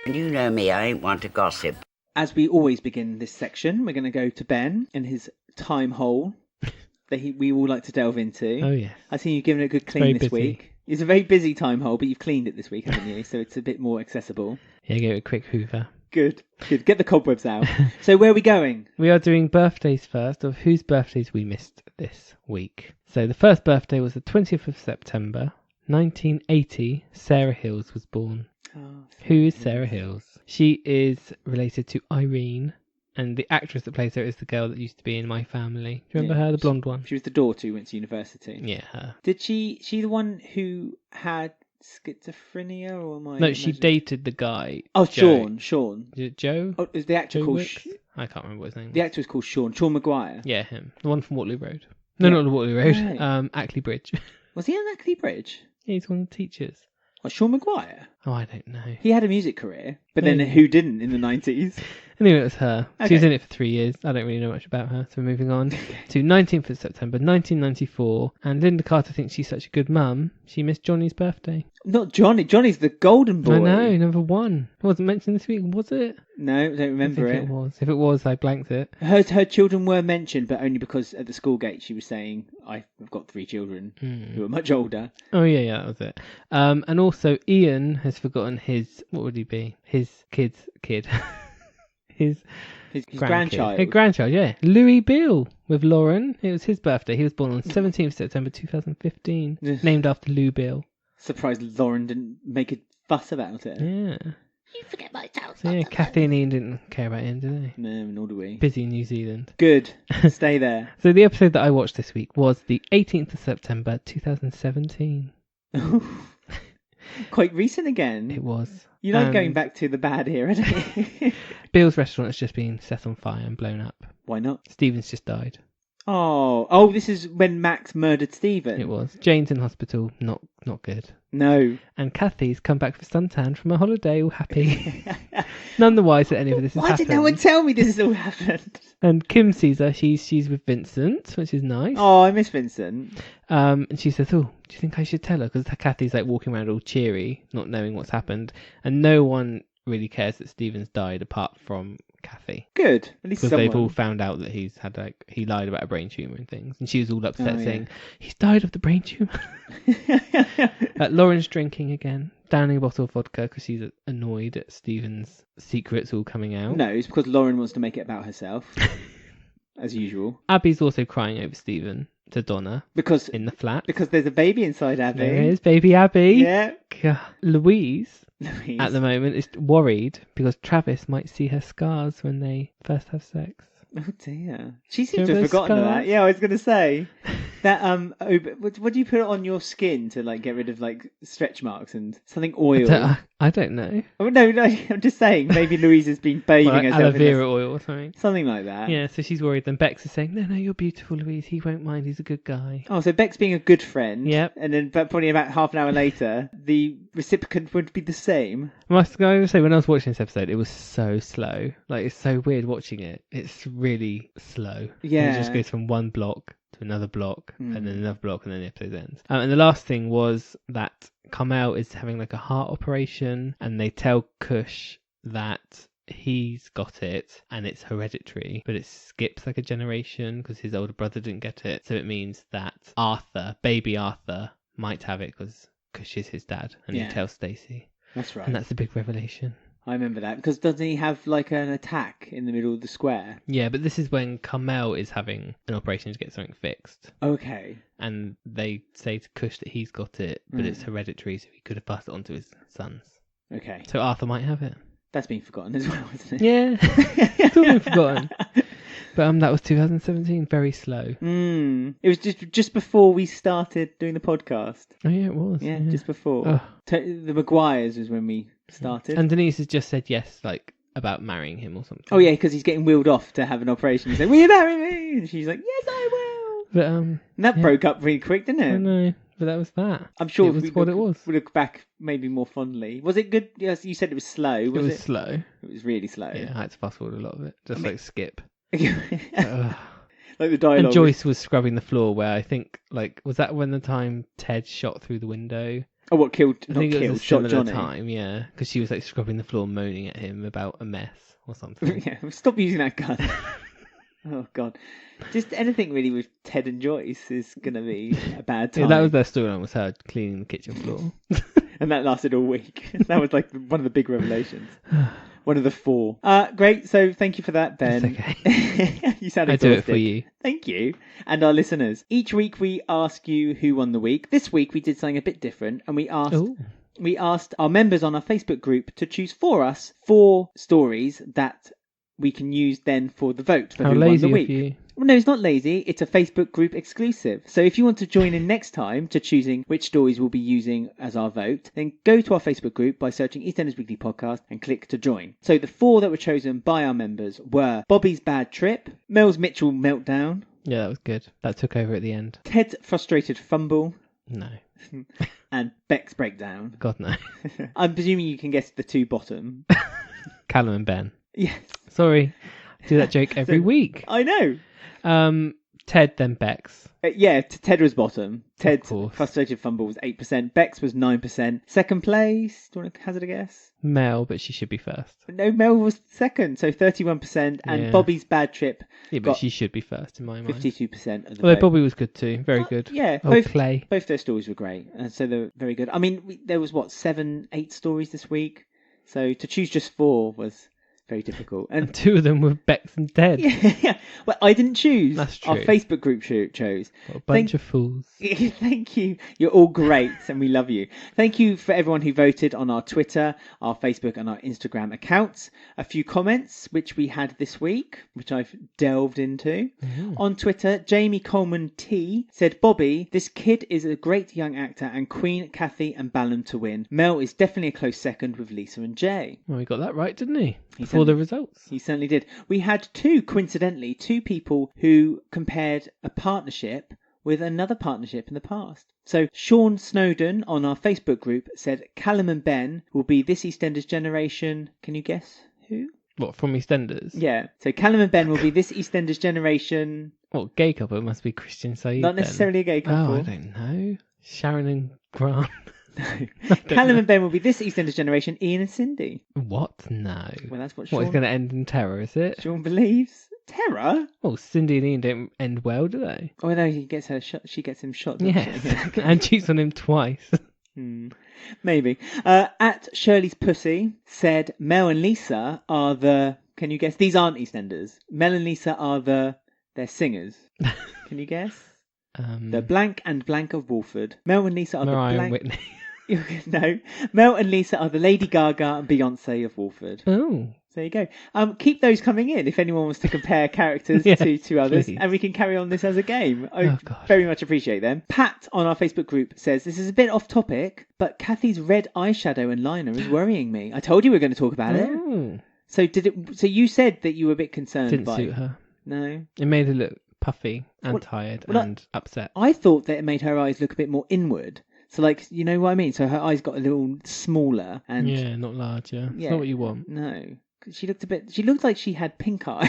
You know me, I ain't one to gossip. As we always begin this section, we're going to go to Ben and his time hole that we all like to delve into. Oh, yes. I think you've given it a good clean this week. It's a very busy time hole, but you've cleaned it this week, haven't you? So it's a bit more accessible. Yeah, give it a quick hoover. Good. Get the cobwebs out. So where are we going? We are doing birthdays first, of whose birthdays we missed this week. So the first birthday was the 20th of September, 1980. Sarah Hills was born. Oh, Who is Sarah Hills? She is related to Irene. And the actress that plays her is the girl that used to be in My Family. Do you remember her, the blonde one? She was the daughter who went to university. Yeah, her. Did she the one who had schizophrenia, or am I? No, she dated the guy. Oh, Joe. Sean. Is it Joe? Oh, is the actor Joe called? Wicks? I can't remember what his name. The actor was called Sean Maguire. Yeah, him. The one from Waterloo Road. No, not the Waterloo Road. Right. Ackley Bridge. Was he on Ackley Bridge? Yeah, he's one of the teachers. Oh, Sean Maguire? Oh, I don't know. He had a music career, but then who didn't in the 90s? Anyway, it was her. Okay. She was in it for 3 years. I don't really know much about her, so we're moving on to 19th of September 1994. And Linda Carter thinks she's such a good mum, she missed Johnny's birthday. Not Johnny. Johnny's the golden boy. I know, number one. It wasn't mentioned this week, was it? No, I don't remember it was. If it was, I blanked it. Her children were mentioned, but only because at the school gate she was saying, I've got 3 children who are much older. Oh, yeah, that was it. And also, Ian has forgotten his, what would he be? His kid. His grandchild. His grandchild, yeah. Louis Beale with Lauren. It was his birthday. He was born on 17th September 2015. Named after Lou Beale. Surprised Lauren didn't make a fuss about it. Yeah. You forget my child. So yeah, Kathy and Ian didn't care about him, did they? No, nor do we. Busy in New Zealand. Good. Stay there. So the episode that I watched this week was the 18th of September 2017. Quite recent again. It was. You like going back to the bad era, don't you? Bill's restaurant has just been set on fire and blown up. Why not? Stephen's just died. Oh, this is when Max murdered Stephen. It was. Jane's in hospital. Not good. No. And Kathy's come back for suntan from a holiday, all happy. None the wiser that any of this has happened. Why did no one tell me this has all happened? And Kim sees her. She's with Vincent, which is nice. Oh, I miss Vincent. And she says, "Oh, do you think I should tell her?" Because Kathy's like walking around all cheery, not knowing what's happened, and no one really cares that Stephen's died apart from Kathy. Good. At least because someone. they've all found out that he's had he lied about a brain tumour and things, and she was all upset saying he's died of the brain tumour. Lauren's drinking again, downing a bottle of vodka because she's annoyed at Stephen's secrets all coming out. No, it's because Lauren wants to make it about herself, as usual. Abby's also crying over Stephen to Donna in the flat because there's a baby inside Abby. There is baby Abby. Yeah. God. Louise at the moment is worried because Travis might see her scars when they first have sex. Oh dear. She seems to have forgotten that. Yeah, I was going to say that. What do you put on your skin to like get rid of like stretch marks and something oil? I don't know. Oh, no, I'm just saying. Maybe Louise has been bathing Like herself aloe in vera oil or something. something like that. Yeah, so she's worried. Then Bex is saying, no, you're beautiful, Louise. He won't mind. He's a good guy. Oh, so Beck's being a good friend. Yep. And then probably about half an hour later, the reciprocant would be the same. I gotta say, when I was watching this episode, it was so slow. Like, it's so weird watching it. It's really slow. Yeah. It just goes from one block to another block, and then another block, and then the episode ends. And the last thing was that Carmel is having like a heart operation, and they tell Kush that he's got it and it's hereditary, but it skips like a generation because his older brother didn't get it. So it means that baby Arthur, might have it because Kush is his dad, and he tells Stacey. That's right. And that's a big revelation. I remember that, because doesn't he have like an attack in the middle of the square? Yeah, but this is when Carmel is having an operation to get something fixed. Okay. And they say to Kush that he's got it, but it's hereditary, so he could have passed it on to his sons. Okay. So Arthur might have it. That's been forgotten as well, isn't it? Yeah, it's all been forgotten. But that was 2017, very slow. It was just before we started doing the podcast. Oh yeah, it was. Yeah, just before. Oh. The Maguires was when we started. And Denise has just said yes, like, about marrying him or something. Oh yeah, because he's getting wheeled off to have an operation. He's like, will you marry me? And she's like, yes, I will. But and that broke up really quick, didn't it? I know, but that was that. I'm sure it was what it was. We look back maybe more fondly. Was it good? Yes, you said it was slow. It was slow. It was really slow. Yeah, I had to fast forward a lot of it. Just like skip. Like the dialogue. And Joyce was scrubbing the floor where I think, like, was that when the time Ted shot through the window? Oh, what killed? I think it was a shot similar Johnny. time, yeah. Because she was like scrubbing the floor, moaning at him about a mess or something. Yeah, stop using that gun. Oh, God. Just anything really with Ted and Joyce is going to be a bad time. Yeah, that was their storyline, was her cleaning the kitchen floor. And that lasted all week. That was like one of the big revelations. One of the 4. Great. So thank you for that, Ben. It's okay. You sound I exhausted. do it for you. Thank you. And our listeners. Each week we ask you who won the week. This week we did something a bit different, and we asked our members on our Facebook group to choose for us 4 stories that we can use then for the vote for How who won lazy the week. of you. Well, no, it's not lazy. It's a Facebook group exclusive. So if you want to join in next time to choosing which stories we'll be using as our vote, then go to our Facebook group by searching EastEnders Weekly Podcast and click to join. So the 4 that were chosen by our members were Bobby's Bad Trip, Mel's Mitchell Meltdown. Yeah, that was good. That took over at the end. Ted's Frustrated Fumble. No. And Beck's Breakdown. God, no. I'm presuming you can guess the 2 bottom. Callum and Ben. Yes. Sorry. I do that joke every week. I know. Ted, then Bex. Ted was bottom. Ted's course. Frustrated Fumble was 8%. Bex was 9%. Second place, do you want to hazard a guess? Mel, but she should be first. No, Mel was second, so 31%. And Yeah. Bobby's Bad Trip Yeah, but got she should be first in my mind. 52% of the Although vote. Bobby was good too. Very good. Yeah, Oh, Clay. both their stories were great. And so they're very good. I mean, there was, 7, 8 stories this week? So to choose just 4 was very difficult. And 2 of them were Bex and Ted. Yeah. Well, I didn't choose. That's true. Our Facebook group chose. What a bunch of fools. Thank you. You're all great and we love you. Thank you for everyone who voted on our Twitter, our Facebook and our Instagram accounts. A few comments which we had this week, which I've delved into. On Twitter, Jamie Coleman T said, Bobby, this kid is a great young actor and Queen, Kathy and Ballum to win. Mel is definitely a close second with Lisa and Jay. Well, he got that right, didn't he? Before the results. He certainly did. We had 2 people who compared a partnership with another partnership in the past. So Sean Snowden on our Facebook group said Callum and Ben will be this EastEnders generation. Can you guess who? What, from EastEnders? Yeah. So Callum and Ben will be this EastEnders generation. What, gay couple? It must be Christian Said. Not necessarily a gay couple. Oh, I don't know. Sharon and Grant. No. Callum and Ben will be this EastEnders generation, Ian and Cindy. What? No. Well, that's what What, Sean... it's going to end in terror, is it? Sean believes. Terror? Well, Cindy and Ian don't end well, do they? Oh, no, he gets her shot. She gets him shot. Yes. She? And cheats on him twice. Maybe. At Shirley's Pussy said Mel and Lisa are the... Can you guess? These aren't EastEnders. Mel and Lisa are they're singers. Can you guess? The blank and blank of Walford. Mel and Lisa are Mariah the blank... and Whitney. No. Mel and Lisa are the Lady Gaga and Beyonce of Walford. Oh. there you go. Keep those coming in if anyone wants to compare characters to others, please. and we can carry on this as a game. Oh, God. Very much appreciate them. Pat on our Facebook group says, this is a bit off topic, but Kathy's red eyeshadow and liner is worrying me. I told you we were going to talk about it. So So you said that you were a bit concerned Didn't by suit her. No. It made her look puffy and tired and upset. I thought that it made her eyes look a bit more inward. So, like, you know what I mean? So her eyes got a little smaller and... Yeah, not larger. It's not what you want. No. She looked like she had pink eye.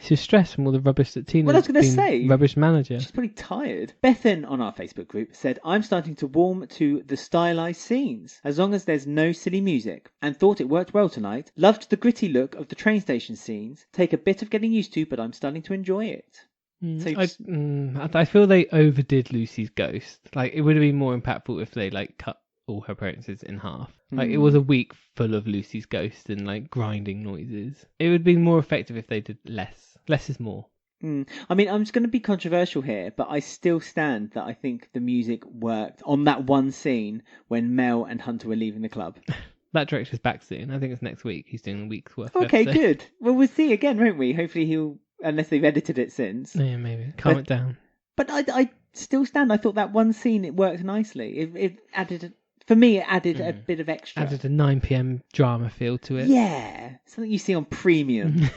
She's stressed from all the rubbish that Tina's Well, I was going to say. Rubbish manager. She's pretty tired. Bethan on our Facebook group said, I'm starting to warm to the stylized scenes, as long as there's no silly music, and thought it worked well tonight. Loved the gritty look of the train station scenes. Take a bit of getting used to, but I'm starting to enjoy it. So I feel they overdid Lucy's ghost. Like, it would have been more impactful if they, like, cut all her appearances in half. Like, it was a week full of Lucy's ghost and, like, grinding noises. It would be more effective if they did less. Less is more. I mean, I'm just going to be controversial here, but I still stand that I think the music worked on that one scene when Mel and Hunter were leaving the club. That director's back soon. I think it's next week. He's doing a week's worth. Okay, good. Well, we'll see again, won't we? Hopefully he'll, unless they've edited it since. Yeah, maybe. Calm it down. But I still stand. I thought that one scene, it worked nicely. It added... For me, it added a bit of extra. Added a 9 p.m. drama feel to it. Yeah, something you see on Premium.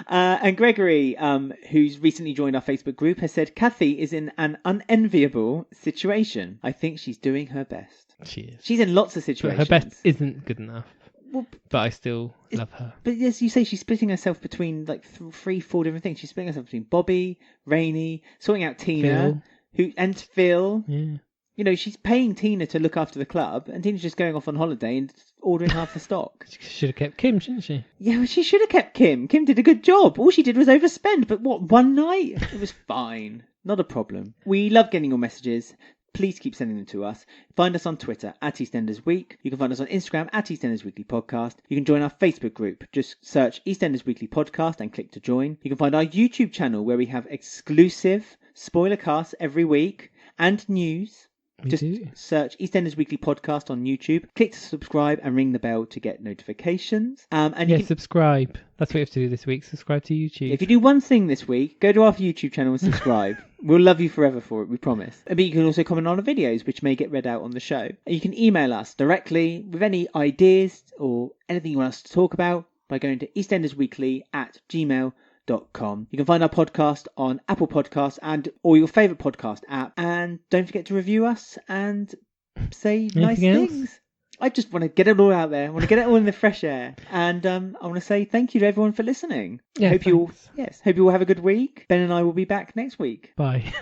And Gregory, who's recently joined our Facebook group, has said, Kathy is in an unenviable situation. I think she's doing her best. She is. She's in lots of situations. But her best isn't good enough. Well, but I still love her. But as you say, she's splitting herself between like 3-4 different things. She's splitting herself between Bobby, Rainie, sorting out Tina, and Phil. Yeah. You know, she's paying Tina to look after the club, and Tina's just going off on holiday and ordering half the stock. She should have kept Kim, shouldn't she? Yeah, well, she should have kept Kim. Kim did a good job. All she did was overspend, but what, one night? It was fine. Not a problem. We love getting your messages. Please keep sending them to us. Find us on Twitter at EastEnders Week. You can find us on Instagram at EastEnders Weekly Podcast. You can join our Facebook group. Just search EastEnders Weekly Podcast and click to join. You can find our YouTube channel where we have exclusive spoiler casts every week and news. Just search EastEnders Weekly Podcast on YouTube. Click to subscribe and ring the bell to get notifications. And subscribe. That's what you have to do this week. Subscribe to YouTube. If you do one thing this week, go to our YouTube channel and subscribe. We'll love you forever for it, we promise. But you can also comment on our videos, which may get read out on the show. And you can email us directly with any ideas or anything you want us to talk about by going to eastendersweekly@gmail.com. You can find our podcast on Apple Podcasts or your favourite podcast app. And don't forget to review us and say nice things. I just want to get it all out there. I want to get it all in the fresh air. And I want to say thank you to everyone for listening. Yeah, hope you all have a good week. Ben and I will be back next week. Bye.